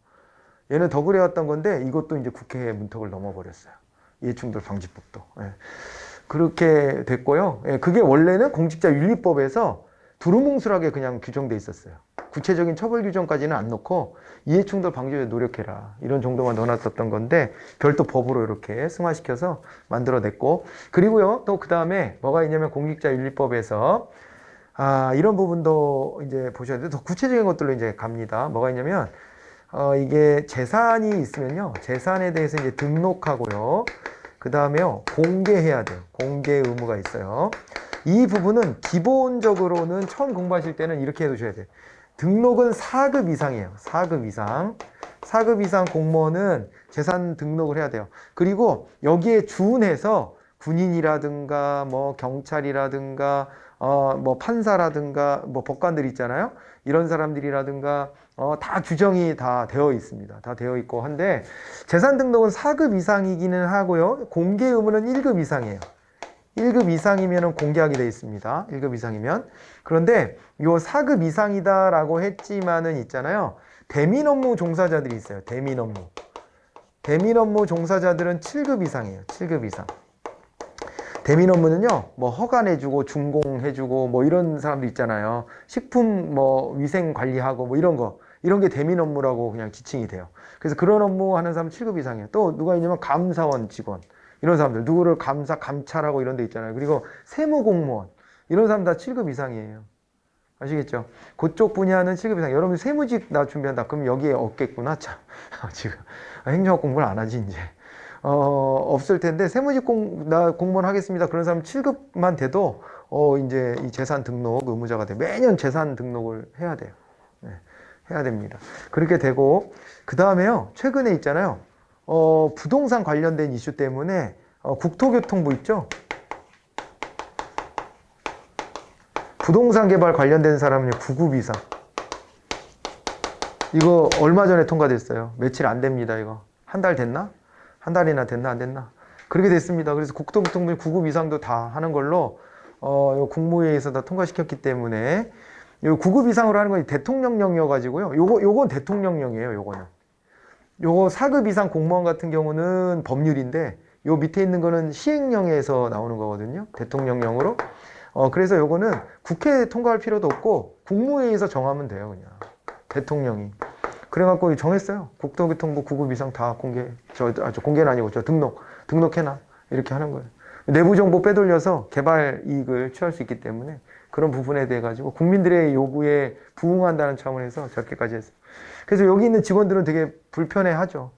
얘는 더 그래왔던 건데 이것도 이제 국회 문턱을 넘어버렸어요. 이해충돌 방지법도. 그렇게 됐고요. 그게 원래는 공직자윤리법에서 두루뭉술하게 그냥 규정돼 있었어요. 구체적인 처벌 규정까지는 안 넣고 이해충돌 방지에 노력해라 이런 정도만 넣어놨었던 건데 별도 법으로 이렇게 승화시켜서 만들어냈고 그리고요 또 그 다음에 뭐가 있냐면 공직자윤리법에서 이런 부분도 이제 보셔야 돼요. 더 구체적인 것들로 이제 갑니다. 뭐가 있냐면 이게 재산이 있으면요 재산에 대해서 이제 등록하고요 그 다음에요 공개해야 돼요. 공개 의무가 있어요. 이 부분은 기본적으로는 처음 공부하실 때는 이렇게 해두셔야 돼요. 등록은 4급 이상이에요. 4급 이상. 4급 이상 공무원은 재산 등록을 해야 돼요. 그리고 여기에 준해서 군인이라든가 뭐 경찰이라든가 뭐 판사라든가 뭐 법관들 있잖아요. 이런 사람들이라든가 다 규정이 다 되어 있습니다. 다 되어 있고 한데 재산 등록은 4급 이상이기는 하고요. 공개 의무는 1급 이상이에요. 1급 이상이면 공개하게 되어 있습니다. 1급 이상이면. 그런데 요 4급 이상이다라고 했지만은 있잖아요. 대민 업무 종사자들이 있어요. 대민 업무. 대민 업무 종사자들은 7급 이상이에요. 7급 이상. 대민 업무는요, 뭐 허가내주고 준공해주고 뭐 이런 사람들 있잖아요. 식품 뭐 위생 관리하고 뭐 이런 거. 이런 게 대민 업무라고 그냥 지칭이 돼요. 그래서 그런 업무 하는 사람은 7급 이상이에요. 또 누가 있냐면 감사원 직원. 이런 사람들, 누구를 감찰하고 이런 데 있잖아요. 그리고 세무공무원. 이런 사람 다 7급 이상이에요. 아시겠죠? 그쪽 분야는 7급 이상. 여러분 세무직 나 준비한다. 그럼 여기에 없겠구나. 참. 지금. 행정학 공부를 안 하지, 이제. 없을 텐데, 세무직 나 공무원 하겠습니다. 그런 사람 7급만 돼도, 이제 이 재산 등록 의무자가 돼. 매년 재산 등록을 해야 돼요. 네, 해야 됩니다. 그렇게 되고, 그 다음에요. 최근에 있잖아요. 부동산 관련된 이슈 때문에 국토교통부 있죠? 부동산 개발 관련된 사람은 9급 이상. 이거 얼마 전에 통과됐어요. 며칠 안 됩니다, 이거. 한 달 됐나? 한 달이나 됐나, 안 됐나? 그렇게 됐습니다. 그래서 국토교통부 9급 이상도 다 하는 걸로, 국무회의에서 다 통과시켰기 때문에, 요 9급 이상으로 하는 건 대통령령이어가지고요. 요건 대통령령이에요, 요거는. 요거 4급 이상 공무원 같은 경우는 법률인데 요 밑에 있는 거는 시행령에서 나오는 거거든요. 대통령령으로. 그래서 요거는 국회에 통과할 필요도 없고 국무회의에서 정하면 돼요. 그냥 대통령이. 그래갖고 정했어요. 국토교통부 9급 이상 다 공개는 아니고 등록해놔. 이렇게 하는 거예요. 내부 정보 빼돌려서 개발 이익을 취할 수 있기 때문에 그런 부분에 대해 가지고 국민들의 요구에 부응한다는 차원에서 저렇게까지 했어요. 그래서 여기 있는 직원들은 되게 불편해하죠.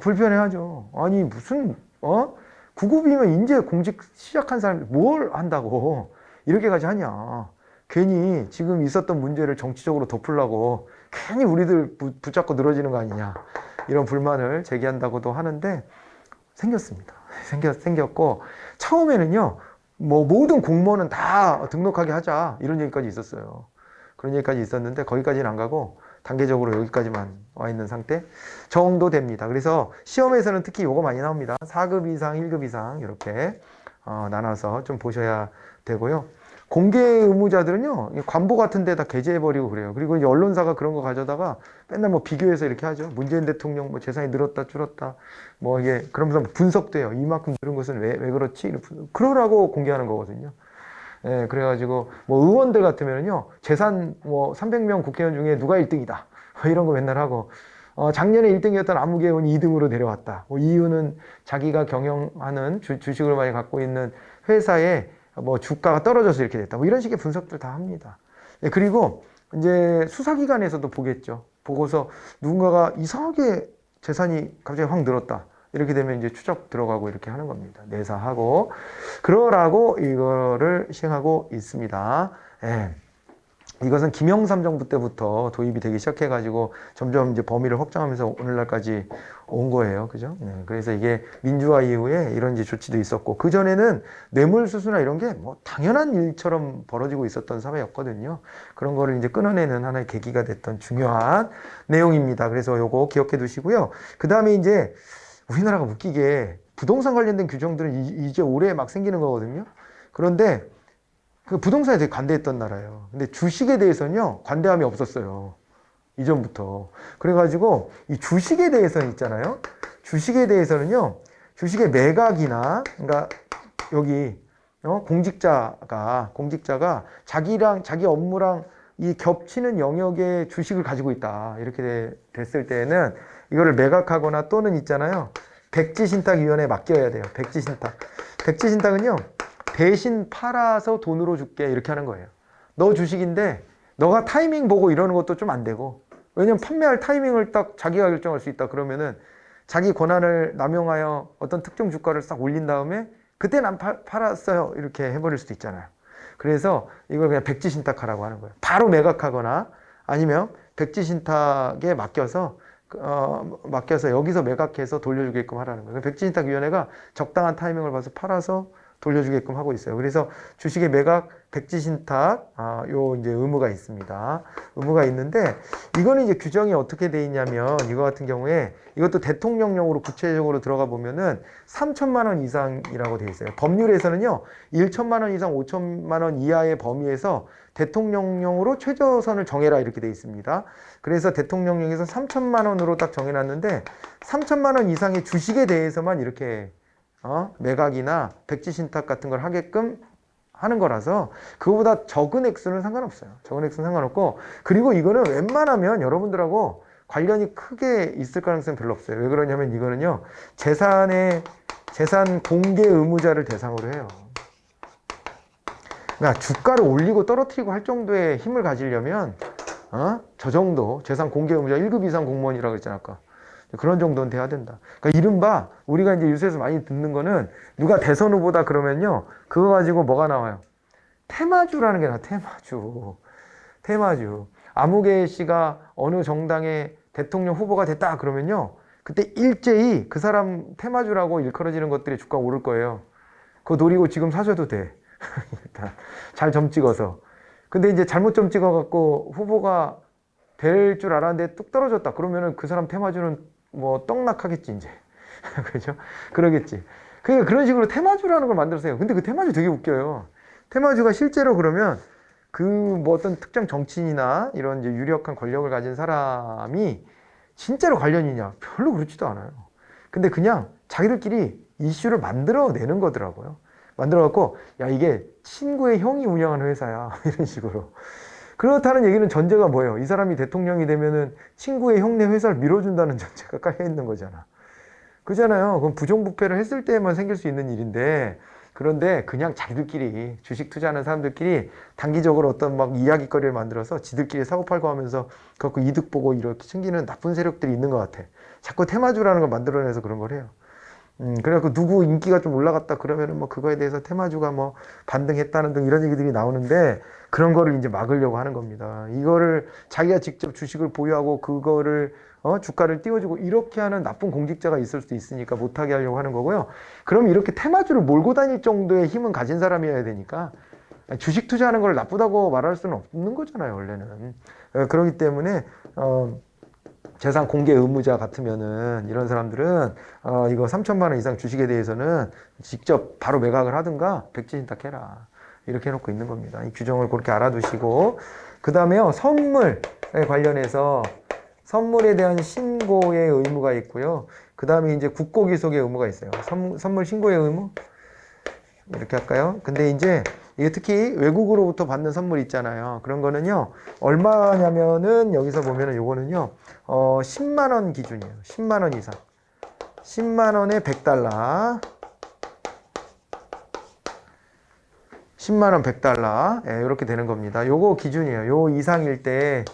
불편해하죠. 아니 무슨 9급이면 이제 공직 시작한 사람이 뭘 한다고 이렇게까지 하냐. 괜히 지금 있었던 문제를 정치적으로 덮으려고 괜히 우리들 붙잡고 늘어지는 거 아니냐. 이런 불만을 제기한다고도 하는데 생겼습니다. 생겼고 처음에는요. 뭐 모든 공무원은 다 등록하게 하자 이런 얘기까지 있었어요. 그런 얘기까지 있었는데 거기까지는 안 가고 단계적으로 여기까지만 와 있는 상태 정도 됩니다. 그래서 시험에서는 특히 요거 많이 나옵니다. 4급 이상, 1급 이상 이렇게 나눠서 좀 보셔야 되고요. 공개 의무자들은요, 관보 같은 데다 게재해버리고 그래요. 그리고 이제 언론사가 그런 거 가져다가 맨날 뭐 비교해서 이렇게 하죠. 문재인 대통령 뭐 재산이 늘었다, 줄었다. 뭐 이게, 그러면서 분석돼요. 이만큼 늘은 것은 왜 그렇지? 그러라고 공개하는 거거든요. 예, 그래가지고, 뭐 의원들 같으면요, 재산 뭐 300명 국회의원 중에 누가 1등이다. 이런 거 맨날 하고, 작년에 1등이었던 아무개운이 2등으로 내려왔다. 뭐 이유는 자기가 경영하는 주식을 많이 갖고 있는 회사에 뭐 주가가 떨어져서 이렇게 됐다. 뭐 이런 식의 분석들 다 합니다. 예, 그리고 이제 수사기관에서도 보겠죠. 보고서 누군가가 이상하게 재산이 갑자기 확 늘었다. 이렇게 되면 이제 추적 들어가고 이렇게 하는 겁니다. 내사하고. 그러라고 이거를 시행하고 있습니다. 예. 이것은 김영삼 정부 때부터 도입이 되기 시작해가지고 점점 이제 범위를 확장하면서 오늘날까지 온 거예요. 그죠? 네. 그래서 이게 민주화 이후에 이런 이제 조치도 있었고, 그전에는 뇌물수수나 이런 게 뭐 당연한 일처럼 벌어지고 있었던 사회였거든요. 그런 거를 이제 끊어내는 하나의 계기가 됐던 중요한 내용입니다. 그래서 요거 기억해 두시고요. 그 다음에 이제 우리나라가 웃기게 부동산 관련된 규정들은 이제 올해 막 생기는 거거든요. 그런데 그 부동산에 되게 관대했던 나라예요. 근데 주식에 대해서는요, 관대함이 없었어요. 이전부터. 그래가지고 이 주식에 대해서는 있잖아요. 주식에 대해서는요, 주식의 매각이나, 그러니까 여기 공직자가 자기랑 자기 업무랑 이 겹치는 영역의 주식을 가지고 있다. 이렇게 됐을 때에는 이거를 매각하거나 또는 있잖아요. 백지신탁위원회에 맡겨야 돼요. 백지신탁. 백지신탁은요, 대신 팔아서 돈으로 줄게 이렇게 하는 거예요. 너 주식인데 너가 타이밍 보고 이러는 것도 좀 안 되고, 왜냐면 판매할 타이밍을 딱 자기가 결정할 수 있다 그러면은 자기 권한을 남용하여 어떤 특정 주가를 싹 올린 다음에 그때 난 팔았어요 이렇게 해버릴 수도 있잖아요. 그래서 이걸 그냥 백지신탁하라고 하는 거예요. 바로 매각하거나 아니면 백지신탁에 맡겨서 여기서 매각해서 돌려주게끔 하라는 거예요. 백지신탁위원회가 적당한 타이밍을 봐서 팔아서 돌려주게끔 하고 있어요. 그래서 주식의 매각, 백지신탁, 요 이제 의무가 있습니다. 의무가 있는데, 이거는 이제 규정이 어떻게 돼 있냐면, 이거 같은 경우에 이것도 대통령령으로 구체적으로 들어가 보면은 3천만 원 이상이라고 돼 있어요. 법률에서는요, 1천만 원 이상 5천만 원 이하의 범위에서 대통령령으로 최저선을 정해라 이렇게 돼 있습니다. 그래서 대통령령에서 3천만 원으로 딱 정해놨는데, 3천만 원 이상의 주식에 대해서만 이렇게 매각이나 백지신탁 같은 걸 하게끔 하는 거라서 그거보다 적은 액수는 상관없어요. 적은 액수는 상관없고, 그리고 이거는 웬만하면 여러분들하고 관련이 크게 있을 가능성이 별로 없어요. 왜 그러냐면 이거는요, 재산 공개 의무자를 대상으로 해요. 그러니까 주가를 올리고 떨어뜨리고 할 정도의 힘을 가지려면 저 정도 재산 공개 의무자 1급 이상 공무원이라고 했잖아 아까. 그런 정도는 돼야 된다. 그러니까 이른바 우리가 이제 뉴스에서 많이 듣는 거는 누가 대선 후보다 그러면요, 그거 가지고 뭐가 나와요? 테마주라는 게 나와. 테마주. 아무개 씨가 어느 정당의 대통령 후보가 됐다 그러면요, 그때 일제히 그 사람 테마주라고 일컬어지는 것들이 주가 오를 거예요. 그거 노리고 지금 사셔도 돼. 잘 점 찍어서. 근데 이제 잘못 점 찍어갖고 후보가 될 줄 알았는데 뚝 떨어졌다 그러면은 그 사람 테마주는 뭐 떡락하겠지 이제. 그죠? 그러겠지. 그러니까 그런 식으로 테마주라는 걸 만들었어요. 근데 그 테마주 되게 웃겨요. 테마주가 실제로 그러면 그 뭐 어떤 특정 정치인이나 이런 이제 유력한 권력을 가진 사람이 진짜로 관련이 있냐? 별로 그렇지도 않아요. 근데 그냥 자기들끼리 이슈를 만들어내는 거더라고요. 만들어갖고 야 이게 친구의 형이 운영하는 회사야 이런 식으로. 그렇다는 얘기는 전제가 뭐예요? 이 사람이 대통령이 되면은 친구의 형네 회사를 밀어준다는 전제가 깔려있는 거잖아. 그잖아요. 그럼 부정부패를 했을 때만 생길 수 있는 일인데, 그런데 그냥 자기들끼리 주식 투자하는 사람들끼리 단기적으로 어떤 막 이야기거리를 만들어서 지들끼리 사고팔고 하면서 그거 이득 보고 이렇게 챙기는 나쁜 세력들이 있는 것 같아. 자꾸 테마주라는 걸 만들어내서 그런 걸 해요. 그래갖고 누구 인기가 좀 올라갔다 그러면은 뭐 그거에 대해서 테마주가 뭐 반등했다는 등 이런 얘기들이 나오는데, 그런 거를 이제 막으려고 하는 겁니다. 이거를 자기가 직접 주식을 보유하고 그거를 주가를 띄워주고 이렇게 하는 나쁜 공직자가 있을 수도 있으니까 못하게 하려고 하는 거고요. 그럼 이렇게 테마주를 몰고 다닐 정도의 힘은 가진 사람이어야 되니까 주식 투자하는 걸 나쁘다고 말할 수는 없는 거잖아요, 원래는. 그렇기 때문에 재산 공개 의무자 같으면은 이런 사람들은 이거 3천만 원 이상 주식에 대해서는 직접 바로 매각을 하든가 백지신탁해라 이렇게 해놓고 있는 겁니다. 이 규정을 그렇게 알아두시고, 그 다음에요, 선물에 관련해서 선물에 대한 신고의 의무가 있고요. 그 다음에 이제 국고기속의 의무가 있어요. 선물 신고의 의무 이렇게 할까요? 근데 이제 이게 특히 외국으로부터 받는 선물 있잖아요. 그런 거는요, 얼마냐면은 여기서 보면은 요거는요, 10만 원 기준이에요. 10만 원 이상. 10만 원에 100달러. 10만 원 100달러. 예, 이렇게 되는 겁니다. 요거 기준이에요. 요 이상일 때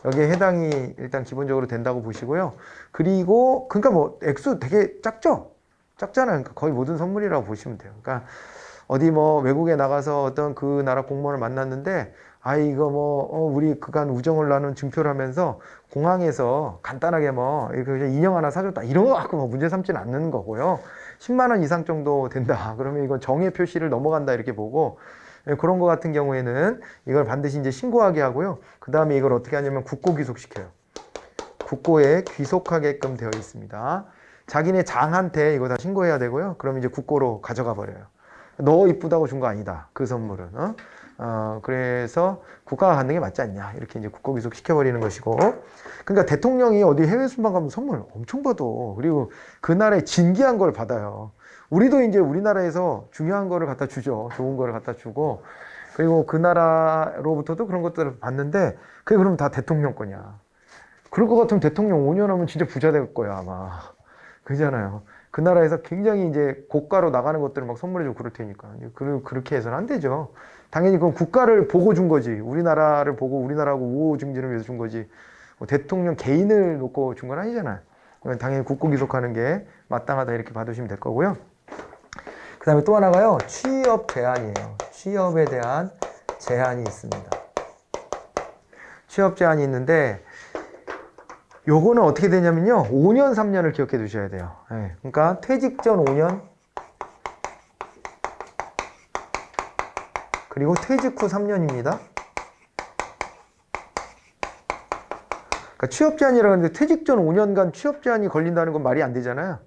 여기에 해당이 일단 기본적으로 된다고 보시고요. 그리고 그러니까 뭐 액수 되게 작죠? 작잖아요. 그러니까 거의 모든 선물이라고 보시면 돼요. 그러니까 어디 뭐 외국에 나가서 어떤 그 나라 공무원을 만났는데 이거 뭐 우리 그간 우정을 나눈 증표를 하면서 공항에서 간단하게 뭐 이렇게 인형 하나 사줬다 이런 거 갖고 뭐 문제 삼지는 않는 거고요. 10만 원 이상 정도 된다. 그러면 이건 정의 표시를 넘어간다 이렇게 보고, 그런 거 같은 경우에는 이걸 반드시 이제 신고하게 하고요. 그 다음에 이걸 어떻게 하냐면 국고 귀속시켜요. 국고에 귀속하게끔 되어 있습니다. 자기네 장한테 이거 다 신고해야 되고요. 그럼 이제 국고로 가져가 버려요. 너 이쁘다고 준 거 아니다. 그 선물은. 그래서 국가가 갖는 게 맞지 않냐. 이렇게 이제 국고 귀속 시켜버리는 것이고. 그러니까 대통령이 어디 해외 순방 가면 선물 엄청 받아. 그리고 그 나라에 진귀한 걸 받아요. 우리도 이제 우리나라에서 중요한 거를 갖다 주죠. 좋은 거를 갖다 주고. 그리고 그 나라로부터도 그런 것들을 받는데, 그게 그럼 다 대통령 거냐. 그럴 것 같으면 대통령 5년 하면 진짜 부자 될 거야, 아마. 그잖아요. 그 나라에서 굉장히 이제 고가로 나가는 것들을 막 선물해주고 그럴 테니까. 그렇게 해서는 안 되죠. 당연히 그건 국가를 보고 준 거지. 우리나라를 보고 우리나라하고 우호 증진을 위해서 준 거지. 뭐 대통령 개인을 놓고 준 건 아니잖아요. 당연히 국고 귀속하는 게 마땅하다 이렇게 봐두시면 될 거고요. 그 다음에 또 하나가요. 취업 제한이에요. 취업에 대한 제한이 있습니다. 취업 제한이 있는데 요거는 어떻게 되냐면요. 5년, 3년을 기억해 두셔야 돼요. 네. 그러니까 퇴직 전 5년, 그리고 퇴직 후 3년입니다. 그러니까 취업 제한이라고 하는데 퇴직 전 5년간 취업 제한이 걸린다는 건 말이 안 되잖아요.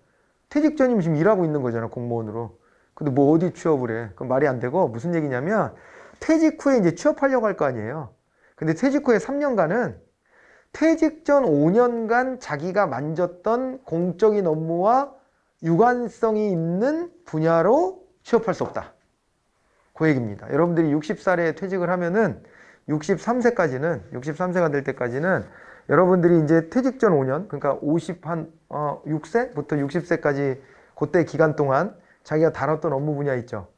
퇴직 전이면 지금 일하고 있는 거잖아, 공무원으로. 근데 뭐 어디 취업을 해? 그럼 말이 안 되고 무슨 얘기냐면 퇴직 후에 이제 취업하려고 할 거 아니에요. 근데 퇴직 후에 3년간은 퇴직 전 5년간 자기가 만졌던 공적인 업무와 유관성이 있는 분야로 취업할 수 없다. 그 얘기입니다. 여러분들이 60살에 퇴직을 하면은 63세가 될 때까지는 여러분들이 이제 퇴직 전 5년, 그러니까 6세부터 60세까지 그때 기간 동안 자기가 다뤘던 업무 분야 있죠.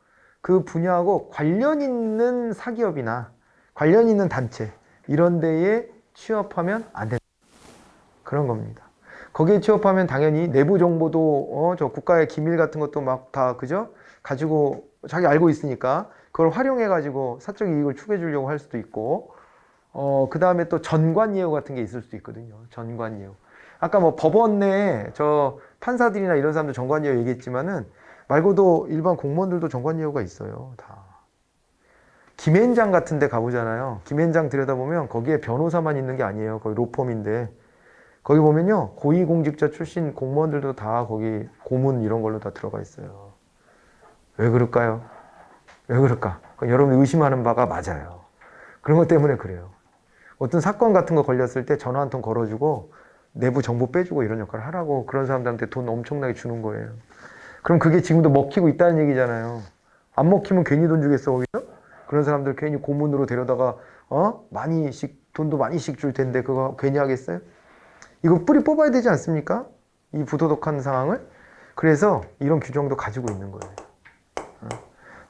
그 분야하고 관련 있는 사기업이나 관련 있는 단체, 이런 데에 취업하면 안 된다. 그런 겁니다. 거기에 취업하면 당연히 내부 정보도 저 국가의 기밀 같은 것도 막 다 그죠? 가지고 자기 알고 있으니까 그걸 활용해 가지고 사적 이익을 추구해 주려고 할 수도 있고, 그 다음에 또 전관 예우 같은 게 있을 수도 있거든요. 전관 예우. 아까 뭐 법원 내에 저 판사들이나 이런 사람들 전관 예우 얘기했지만은 말고도 일반 공무원들도 전관 예우가 있어요. 다. 김앤장 같은 데 가보잖아요. 김앤장 들여다보면 거기에 변호사만 있는 게 아니에요. 거기 로펌인데. 거기 보면요. 고위공직자 출신 공무원들도 다 거기 고문 이런 걸로 다 들어가 있어요. 왜 그럴까요? 왜 그럴까? 여러분이 의심하는 바가 맞아요. 그런 것 때문에 그래요. 어떤 사건 같은 거 걸렸을 때 전화 한 통 걸어주고 내부 정보 빼주고 이런 역할을 하라고 그런 사람들한테 돈 엄청나게 주는 거예요. 그럼 그게 지금도 먹히고 있다는 얘기잖아요. 안 먹히면 괜히 돈 주겠어, 거기서? 그런 사람들 괜히 고문으로 데려다가 돈도 많이씩 줄 텐데 그거 괜히 하겠어요? 이거 뿌리 뽑아야 되지 않습니까? 이 부도덕한 상황을. 그래서 이런 규정도 가지고 있는 거예요.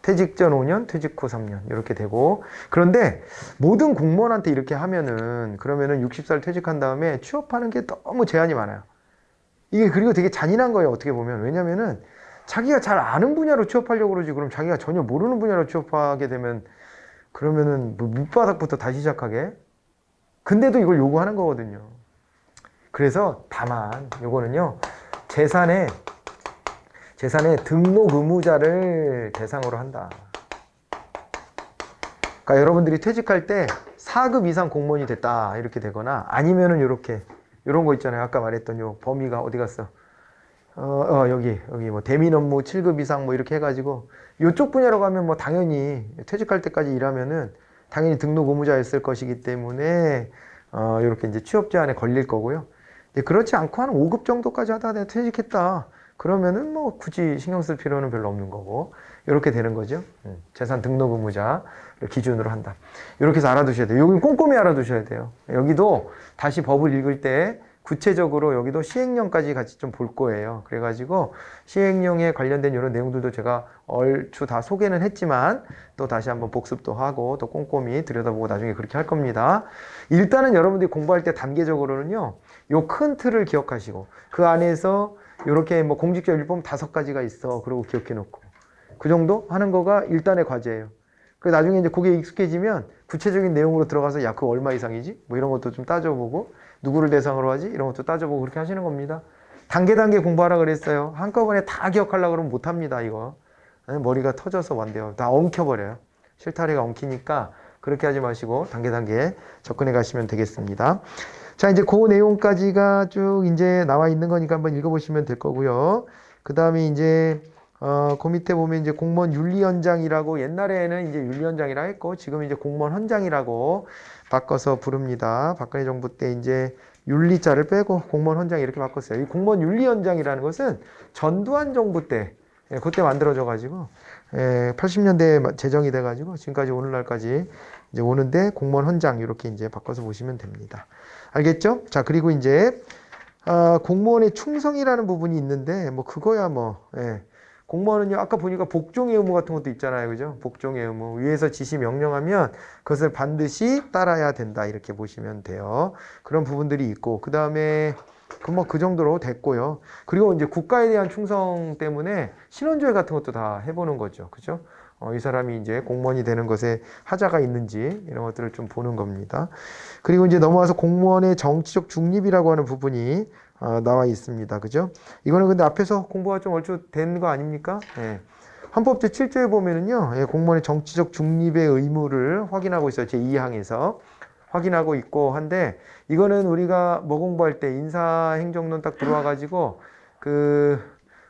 퇴직 전 5년, 퇴직 후 3년 이렇게 되고, 그런데 모든 공무원한테 이렇게 하면은 그러면은 60살 퇴직한 다음에 취업하는 게 너무 제한이 많아요. 이게 그리고 되게 잔인한 거예요, 어떻게 보면. 왜냐면은 자기가 잘 아는 분야로 취업하려고 그러지, 그럼 자기가 전혀 모르는 분야로 취업하게 되면 그러면은 뭐 밑바닥부터 다시 시작하게. 근데도 이걸 요구하는 거거든요. 그래서 다만 요거는요, 재산에 등록 의무자를 대상으로 한다. 그러니까 여러분들이 퇴직할 때 4급 이상 공무원이 됐다 이렇게 되거나, 아니면은 요런 거 있잖아요. 아까 말했던 요 범위가 어디 갔어? 여기 뭐 대민 업무 7급 이상 뭐 이렇게 해가지고 요쪽 분야로 가면 뭐 당연히 퇴직할 때까지 일하면은 당연히 등록 의무자였을 것이기 때문에 이렇게 이제 취업 제한에 걸릴 거고요. 그렇지 않고 한 5급 정도까지 하다 내가 퇴직했다. 그러면은 뭐 굳이 신경 쓸 필요는 별로 없는 거고. 이렇게 되는 거죠. 재산 등록 의무자를 기준으로 한다. 이렇게 해서 알아두셔야 돼요. 여기 꼼꼼히 알아두셔야 돼요. 여기도 다시 법을 읽을 때 구체적으로 여기도 시행령까지 같이 좀 볼 거예요. 그래가지고 시행령에 관련된 이런 내용들도 제가 얼추 다 소개는 했지만 또 다시 한번 복습도 하고 또 꼼꼼히 들여다보고 나중에 그렇게 할 겁니다. 일단은 여러분들이 공부할 때 단계적으로는요, 요 큰 틀을 기억하시고 그 안에서 이렇게 뭐 공직자 율법 5가지가 있어. 그러고 기억해 놓고 그 정도 하는 거가 일단의 과제예요. 그 나중에 이제 그게 익숙해지면 구체적인 내용으로 들어가서 야, 그거 얼마 이상이지? 뭐 이런 것도 좀 따져보고 누구를 대상으로 하지? 이런 것도 따져보고 그렇게 하시는 겁니다. 단계 공부하라 그랬어요. 한꺼번에 다 기억하려고 그러면 못합니다, 이거. 머리가 터져서 완대요. 다 엉켜버려요. 실타래가 엉키니까 그렇게 하지 마시고 단계 접근해 가시면 되겠습니다. 자, 이제 그 내용까지가 쭉 이제 나와 있는 거니까 한번 읽어보시면 될 거고요. 그 다음에 이제 그 밑에 보면 이제 공무원 윤리헌장이라고 옛날에는 이제 윤리헌장이라 했고 지금 이제 공무원 헌장이라고 바꿔서 부릅니다. 박근혜 정부 때 이제 윤리자를 빼고 공무원 헌장 이렇게 바꿨어요. 이 공무원 윤리헌장이라는 것은 전두환 정부 때 그때 만들어져 가지고 80년대에 제정이 돼 가지고 지금까지 오늘날까지 이제 오는데 공무원 헌장 이렇게 이제 바꿔서 보시면 됩니다. 알겠죠? 자, 그리고 이제 공무원의 충성이라는 부분이 있는데 뭐 그거야 뭐 공무원은요, 아까 보니까 복종의 의무 같은 것도 있잖아요. 그죠? 복종의 의무. 위에서 지시 명령하면 그것을 반드시 따라야 된다. 이렇게 보시면 돼요. 그런 부분들이 있고, 그 다음에 그 정도로 됐고요. 그리고 이제 국가에 대한 충성 때문에 신원조회 같은 것도 다 해보는 거죠. 그죠? 이 사람이 이제 공무원이 되는 것에 하자가 있는지 이런 것들을 좀 보는 겁니다. 그리고 이제 넘어와서 공무원의 정치적 중립이라고 하는 부분이 나와 있습니다. 그죠? 이거는 근데 앞에서 공부가 좀 얼추 된 거 아닙니까? 헌법 제7조에 보면은요, 공무원의 정치적 중립의 의무를 확인하고 있어요. 제2항에서 확인하고 있고 한데, 이거는 우리가 뭐 공부할 때 인사행정론 딱 들어와가지고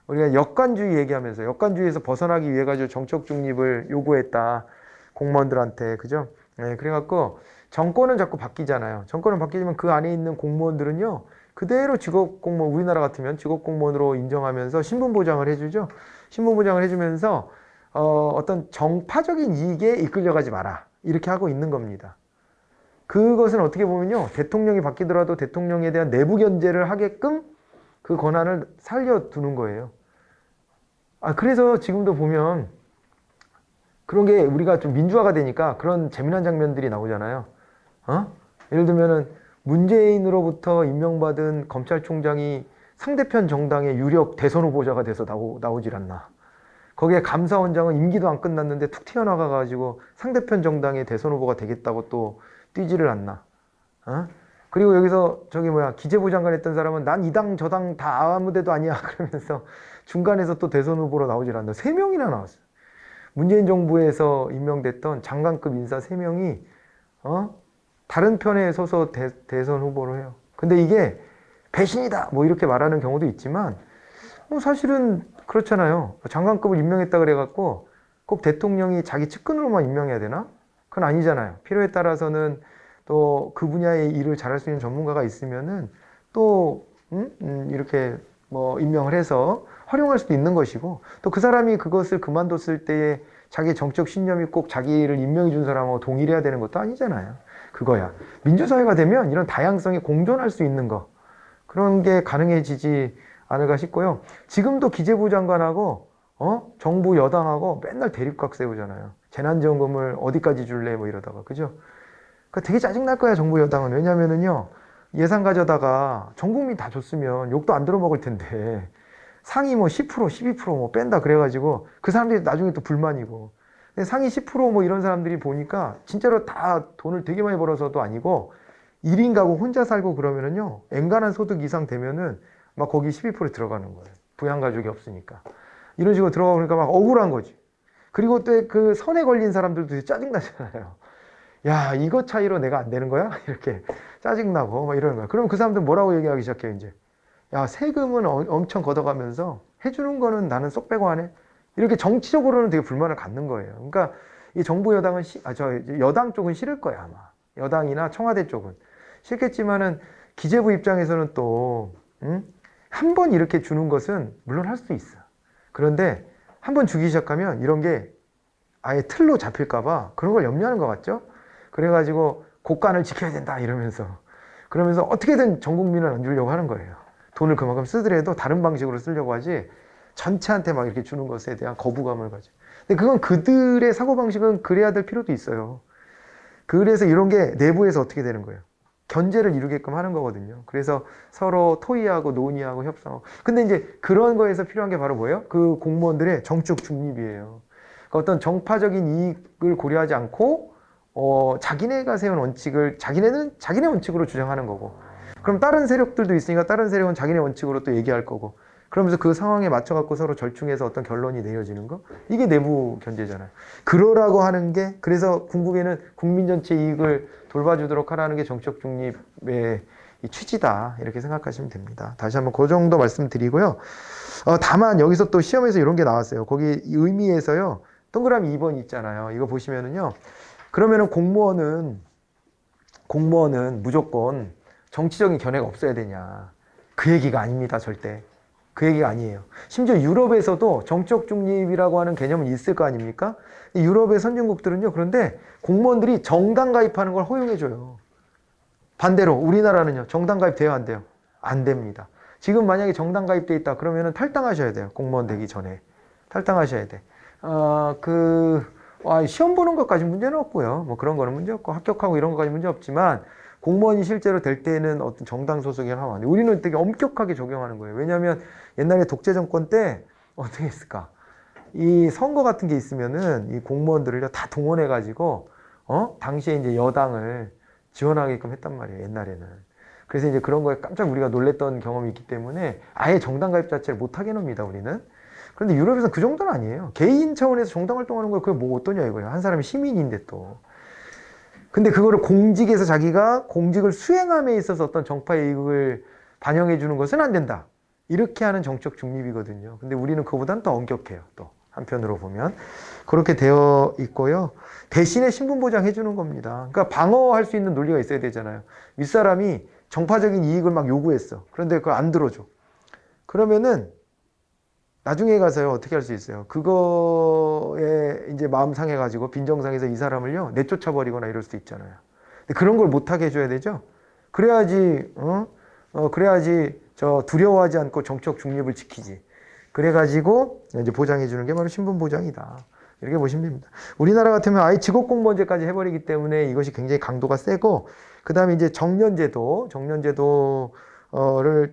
우리가 역관주의 얘기하면서 역관주의에서 벗어나기 위해 가지고 정책 중립을 요구했다. 공무원들한테. 그죠? 그래갖고 정권은 자꾸 바뀌잖아요. 정권은 바뀌지만 그 안에 있는 공무원들은요, 그대로 직업공무원, 우리나라 같으면 직업공무원으로 인정하면서 신분보장을 해주죠. 신분보장을 해주면서 어떤 정파적인 이익에 이끌려가지 마라. 이렇게 하고 있는 겁니다. 그것은 어떻게 보면요, 대통령이 바뀌더라도 대통령에 대한 내부 견제를 하게끔 그 권한을 살려두는 거예요. 그래서 지금도 보면 그런 게 우리가 좀 민주화가 되니까 그런 재미난 장면들이 나오잖아요. 예를 들면은 문재인으로부터 임명받은 검찰총장이 상대편 정당의 유력 대선 후보자가 돼서 나오질 않나. 거기에 감사원장은 임기도 안 끝났는데 툭 튀어나가가지고 상대편 정당의 대선 후보가 되겠다고 또 뛰지를 않나. 그리고 여기서 기재부 장관 했던 사람은 난 이 당 저 당 다 아무 데도 아니야 그러면서 중간에서 또 대선 후보로 나오질 않나. 3명이나 나왔어요. 문재인 정부에서 임명됐던 장관급 인사 3명이 다른 편에 서서 대선 후보를 해요. 근데 이게 배신이다 뭐 이렇게 말하는 경우도 있지만 사실은 그렇잖아요. 장관급을 임명했다 그래갖고 꼭 대통령이 자기 측근으로만 임명해야 되나? 그건 아니잖아요. 필요에 따라서는 또 그 분야의 일을 잘할 수 있는 전문가가 있으면은 또 이렇게 뭐 임명을 해서 활용할 수도 있는 것이고, 또 그 사람이 그것을 그만뒀을 때에 자기 정적 신념이 꼭 자기를 임명해 준 사람하고 동일해야 되는 것도 아니잖아요. 그거야. 민주사회가 되면 이런 다양성이 공존할 수 있는 거, 그런 게 가능해지지 않을까 싶고요. 지금도 기재부 장관하고 정부 여당하고 맨날 대립각 세우잖아요. 재난지원금을 어디까지 줄래 뭐 이러다가. 그죠? 그러니까 되게 짜증날 거야, 정부 여당은. 왜냐면은요, 예산 가져다가 전 국민 다 줬으면 욕도 안 들어먹을 텐데 상위 뭐 10%, 12%뭐 뺀다 그래가지고 그 사람들이 나중에 또 불만이고. 근데 상위 10%뭐 이런 사람들이 보니까 진짜로 다 돈을 되게 많이 벌어서도 아니고 1인 가구 혼자 살고 그러면은요, 엔간한 소득 이상 되면은 막 거기 12% 들어가는 거예요. 부양가족이 없으니까. 이런 식으로 들어가 보니까 막 억울한 거지. 그리고 또 그 선에 걸린 사람들도 되게 짜증나잖아요. 야, 이거 차이로 내가 안 되는 거야? 이렇게 짜증나고 막 이러는 거야. 그럼 그 사람들 뭐라고 얘기하기 시작해요, 이제. 야, 세금은 엄청 걷어가면서 해주는 거는 나는 쏙 빼고 하네. 이렇게 정치적으로는 되게 불만을 갖는 거예요. 그러니까 이 정부 여당은 여당 쪽은 싫을 거야, 아마. 여당이나 청와대 쪽은 싫겠지만은 기재부 입장에서는 또 한 번 이렇게 주는 것은 물론 할 수 있어. 그런데 한번 주기 시작하면 이런 게 아예 틀로 잡힐까봐 그런 걸 염려하는 것 같죠? 그래가지고 국간을 지켜야 된다 이러면서 그러면서 어떻게든 전 국민을 안 주려고 하는 거예요. 돈을 그만큼 쓰더라도 다른 방식으로 쓰려고 하지 전체한테 막 이렇게 주는 것에 대한 거부감을 가져. 근데 그건 그들의 사고방식은 그래야 될 필요도 있어요. 그래서 이런 게 내부에서 어떻게 되는 거예요? 견제를 이루게끔 하는 거거든요. 그래서 서로 토의하고 논의하고 협상하고. 근데 이제 그런 거에서 필요한 게 바로 뭐예요? 그 공무원들의 정적 중립이에요. 그러니까 어떤 정파적인 이익을 고려하지 않고 자기네가 세운 원칙을 자기네는 자기네 원칙으로 주장하는 거고. 그럼 다른 세력들도 있으니까 다른 세력은 자기네 원칙으로 또 얘기할 거고. 그러면서 그 상황에 맞춰갖고 서로 절충해서 어떤 결론이 내려지는 거? 이게 내부 견제잖아요. 그러라고 하는 게, 그래서 궁극에는 국민 전체 이익을 돌봐주도록 하라는 게 정치적 중립의 이 취지다. 이렇게 생각하시면 됩니다. 다시 한번 그 정도 말씀드리고요. 다만 여기서 또 시험에서 이런 게 나왔어요. 거기 의미에서요. 동그라미 2번 있잖아요. 이거 보시면은요. 그러면은 공무원은 무조건 정치적인 견해가 없어야 되냐. 그 얘기가 아닙니다. 절대. 그 얘기가 아니에요. 심지어 유럽에서도 정적 중립이라고 하는 개념은 있을 거 아닙니까? 유럽의 선진국들은요. 그런데 공무원들이 정당 가입하는 걸 허용해줘요. 반대로 우리나라는요. 정당 가입 돼요? 안 돼요? 안 됩니다. 지금 만약에 정당 가입돼 있다 그러면은 탈당하셔야 돼요. 공무원 되기 전에. 탈당하셔야 돼. 시험 보는 것까지 문제는 없고요. 뭐 그런 거는 문제 없고 합격하고 이런 것까지 문제 없지만 공무원이 실제로 될 때는 어떤 정당 소속이나 하면 안 돼. 우리는 되게 엄격하게 적용하는 거예요. 왜냐하면 옛날에 독재 정권 때 어떻게 했을까? 이 선거 같은 게 있으면은 이 공무원들을 다 동원해가지고 당시에 이제 여당을 지원하게끔 했단 말이에요. 옛날에는. 그래서 이제 그런 거에 깜짝 우리가 놀랬던 경험이 있기 때문에 아예 정당 가입 자체를 못하게 합니다. 우리는. 그런데 유럽에서는 그 정도는 아니에요. 개인 차원에서 정당 활동하는 거예요. 그게 뭐 어떠냐 이거예요. 한 사람이 시민인데 또. 근데 그거를 공직에서 자기가 공직을 수행함에 있어서 어떤 정파의 이익을 반영해 주는 것은 안 된다. 이렇게 하는 정적 중립이거든요. 근데 우리는 그보다는 더 엄격해요. 또 한편으로 보면 그렇게 되어 있고요. 대신에 신분 보장해 주는 겁니다. 그러니까 방어할 수 있는 논리가 있어야 되잖아요. 윗사람이 정파적인 이익을 막 요구했어. 그런데 그걸 안 들어줘. 그러면은 나중에 가서요, 어떻게 할 수 있어요? 그거에 이제 마음 상해가지고 빈정상해서 이 사람을요, 내쫓아버리거나 이럴 수도 있잖아요. 근데 그런 걸 못하게 해줘야 되죠? 그래야지, 그래야지 저 두려워하지 않고 정치적 중립을 지키지. 그래가지고 이제 보장해주는 게 바로 신분 보장이다. 이렇게 보시면 됩니다. 우리나라 같으면 아예 직업공무원제까지 해버리기 때문에 이것이 굉장히 강도가 세고, 그 다음에 이제 정년제도를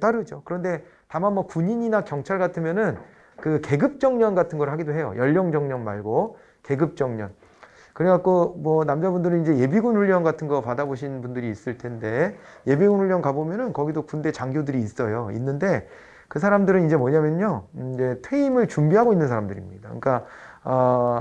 따르죠. 그런데 다만 뭐 군인이나 경찰 같으면은 그 계급 정년 같은 걸 하기도 해요. 연령 정년 말고 계급 정년. 그래갖고 뭐 남자분들은 이제 예비군 훈련 같은 거 받아보신 분들이 있을 텐데 예비군 훈련 가보면은 거기도 군대 장교들이 있어요. 있는데 그 사람들은 이제 뭐냐면요. 이제 퇴임을 준비하고 있는 사람들입니다. 그러니까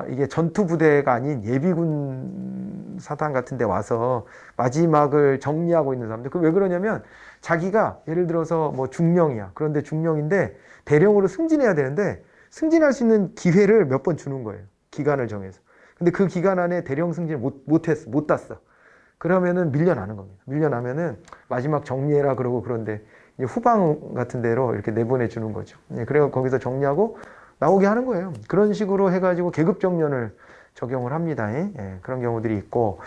이게 전투 부대가 아닌 예비군 사단 같은 데 와서 마지막을 정리하고 있는 사람들. 그 왜 그러냐면 자기가 예를 들어서 뭐 중령이야. 그런데 중령인데 대령으로 승진해야 되는데 승진할 수 있는 기회를 몇 번 주는 거예요. 기간을 정해서. 근데 그 기간 안에 대령 승진을 못 땄어. 그러면은 밀려나는 겁니다. 밀려나면은 마지막 정리해라 그러고 그런데 이제 후방 같은 데로 이렇게 내보내 주는 거죠. 그래서 거기서 정리하고 나오게 하는 거예요. 그런 식으로 해가지고 계급 정년을 적용을 합니다. 그런 경우들이 있고,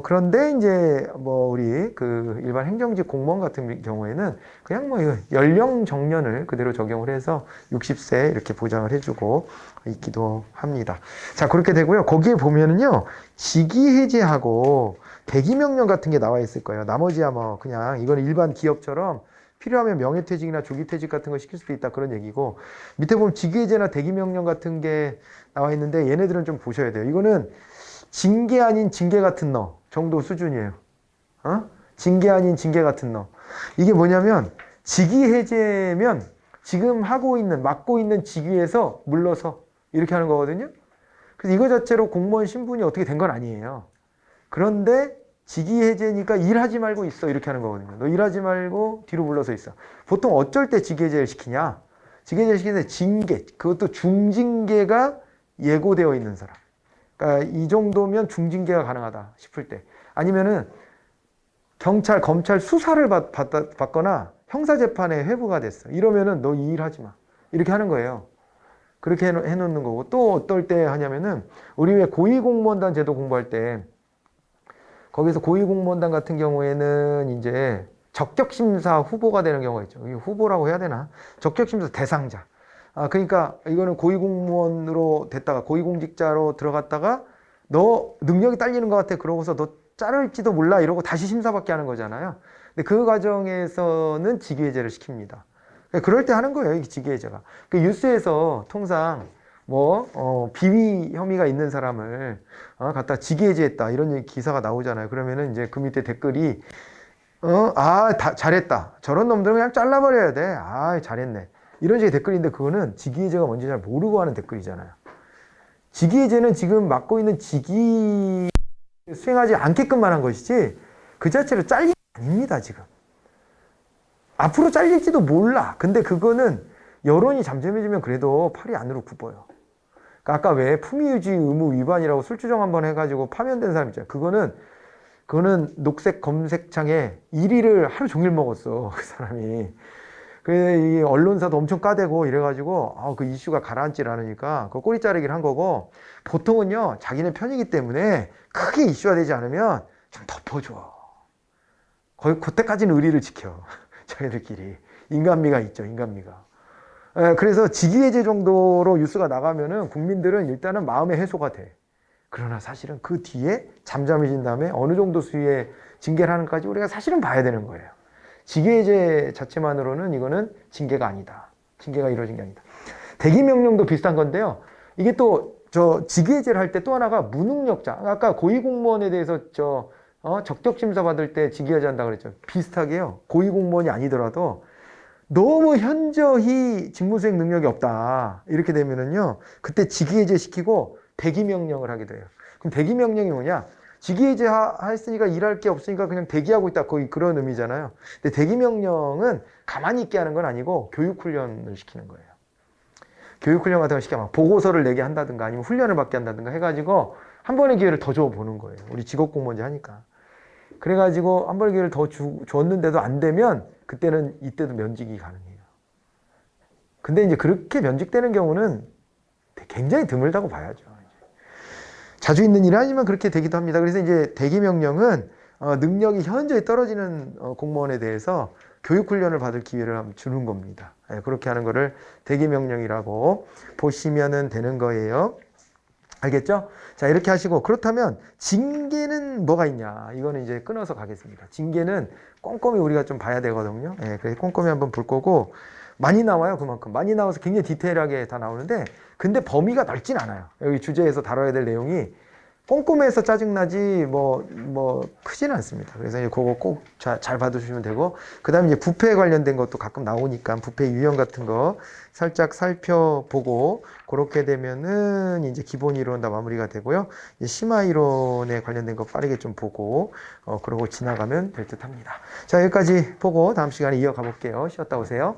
그런데 이제 뭐 우리 그 일반 행정직 공무원 같은 경우에는 그냥 뭐 연령 정년을 그대로 적용을 해서 60세 이렇게 보장을 해주고 있기도 합니다. 자, 그렇게 되고요. 거기에 보면은요, 직위 해제하고 대기 명령 같은 게 나와 있을 거예요. 나머지야 뭐 그냥 이거는 일반 기업처럼 필요하면 명예퇴직이나 조기퇴직 같은 거 시킬 수도 있다 그런 얘기고 밑에 보면 직위해제나 대기명령 같은 게 나와 있는데 얘네들은 좀 보셔야 돼요. 이거는 징계 아닌 징계 같은 너 정도 수준이에요. 징계 아닌 징계 같은 너. 이게 뭐냐면 직위해제면 지금 맡고 있는 직위에서 물러서 이렇게 하는 거거든요. 그래서 이거 자체로 공무원 신분이 어떻게 된 건 아니에요. 그런데 직위해제니까 일하지 말고 있어 이렇게 하는 거거든요. 너 일하지 말고 뒤로 물러서 있어. 보통 어쩔 때 직위해제를 시키냐? 직위해제를 시키는데 징계, 그것도 중징계가 예고되어 있는 사람. 그러니까 이 정도면 중징계가 가능하다 싶을 때. 아니면은 경찰, 검찰 수사를 받거나 형사재판에 회부가 됐어. 이러면은 너 이 일 하지 마. 이렇게 하는 거예요. 그렇게 해놓는 거고, 또 어떨 때 하냐면은 우리 왜 고위공무원단 제도 공부할 때 거기서 고위공무원단 같은 경우에는 이제 적격심사 후보가 되는 경우가 있죠. 이게 후보라고 해야 되나? 적격심사 대상자. 그러니까 이거는 고위공무원으로 됐다가 고위공직자로 들어갔다가 너 능력이 딸리는 것 같아. 그러고서 너 자를지도 몰라. 이러고 다시 심사받게 하는 거잖아요. 근데 그 과정에서는 직위해제를 시킵니다. 그럴 때 하는 거예요. 이 직위해제가. 그 뉴스에서 통상 비위 혐의가 있는 사람을 갖다 직위해제했다. 이런 기사가 나오잖아요. 그러면은 이제 그 밑에 댓글이 잘했다. 저런 놈들은 그냥 잘라버려야 돼. 잘했네. 이런 식의 댓글인데 그거는 직위해제가 뭔지 잘 모르고 하는 댓글이잖아요. 직위해제는 지금 맡고 있는 직위 수행하지 않게끔만 한 것이지 그 자체로 잘린 게 아닙니다, 지금. 앞으로 잘릴지도 몰라. 근데 그거는 여론이 잠잠해지면 그래도 팔이 안으로 굽어요. 그러니까 아까 왜 품위유지 의무 위반이라고 술주정 한번 해가지고 파면된 사람 있잖아요. 그거는 녹색 검색창에 1위를 하루 종일 먹었어, 그 사람이. 이 언론사도 엄청 까대고 이래가지고 그 이슈가 가라앉질 않으니까 그 꼬리 자르기를 한 거고, 보통은요 자기네 편이기 때문에 크게 이슈가 되지 않으면 좀 덮어줘. 거의 그때까지는 의리를 지켜. 자기들끼리 인간미가 있죠, 인간미가. 그래서 직위해제 정도로 뉴스가 나가면은 국민들은 일단은 마음의 해소가 돼. 그러나 사실은 그 뒤에 잠잠해진 다음에 어느 정도 수위의 징계를 하는까지 우리가 사실은 봐야 되는 거예요. 직위해제 자체만으로는 이거는 징계가 아니다. 징계가 이루어진 게 아니다. 대기명령도 비슷한 건데요. 이게 또 직위해제를 할 때 또 하나가 무능력자. 아까 고위공무원에 대해서 적격심사 받을 때 직위해제 한다고 그랬죠. 비슷하게요. 고위공무원이 아니더라도 너무 현저히 직무수행 능력이 없다. 이렇게 되면은요, 그때 직위해제 시키고 대기명령을 하게 돼요. 그럼 대기명령이 뭐냐? 직위해제 했으니까 일할 게 없으니까 그냥 대기하고 있다. 거의 그런 의미잖아요. 근데 대기명령은 가만히 있게 하는 건 아니고 교육훈련을 시키는 거예요. 교육훈련 같은 걸 시키면 보고서를 내게 한다든가 아니면 훈련을 받게 한다든가 해가지고 한 번의 기회를 더 줘보는 거예요. 우리 직업공무원제 하니까. 그래가지고 한 번의 기회를 더 줬는데도 안 되면 그때는 이때도 면직이 가능해요. 근데 이제 그렇게 면직되는 경우는 굉장히 드물다고 봐야죠. 자주 있는 일은 아니지만 그렇게 되기도 합니다. 그래서 이제 대기명령은 능력이 현저히 떨어지는 공무원에 대해서 교육훈련을 받을 기회를 주는 겁니다. 그렇게 하는 거를 대기명령이라고 보시면 되는 거예요. 알겠죠? 자, 이렇게 하시고, 그렇다면 징계는 뭐가 있냐? 이거는 이제 끊어서 가겠습니다. 징계는 꼼꼼히 우리가 좀 봐야 되거든요. 그래서 꼼꼼히 한번 볼 거고, 많이 나와요, 그만큼. 많이 나와서 굉장히 디테일하게 다 나오는데, 근데 범위가 넓진 않아요. 여기 주제에서 다뤄야 될 내용이 꼼꼼해서 짜증나지 크지는 않습니다. 그래서 이제 그거 꼭 잘 봐두시면 되고, 그 다음에 이제 부패에 관련된 것도 가끔 나오니까 부패 유형 같은 거 살짝 살펴보고, 그렇게 되면은 이제 기본 이론 다 마무리가 되고요. 이제 심화 이론에 관련된 거 빠르게 좀 보고, 그러고 지나가면 될 듯 합니다. 자, 여기까지 보고 다음 시간에 이어가 볼게요. 쉬었다 오세요.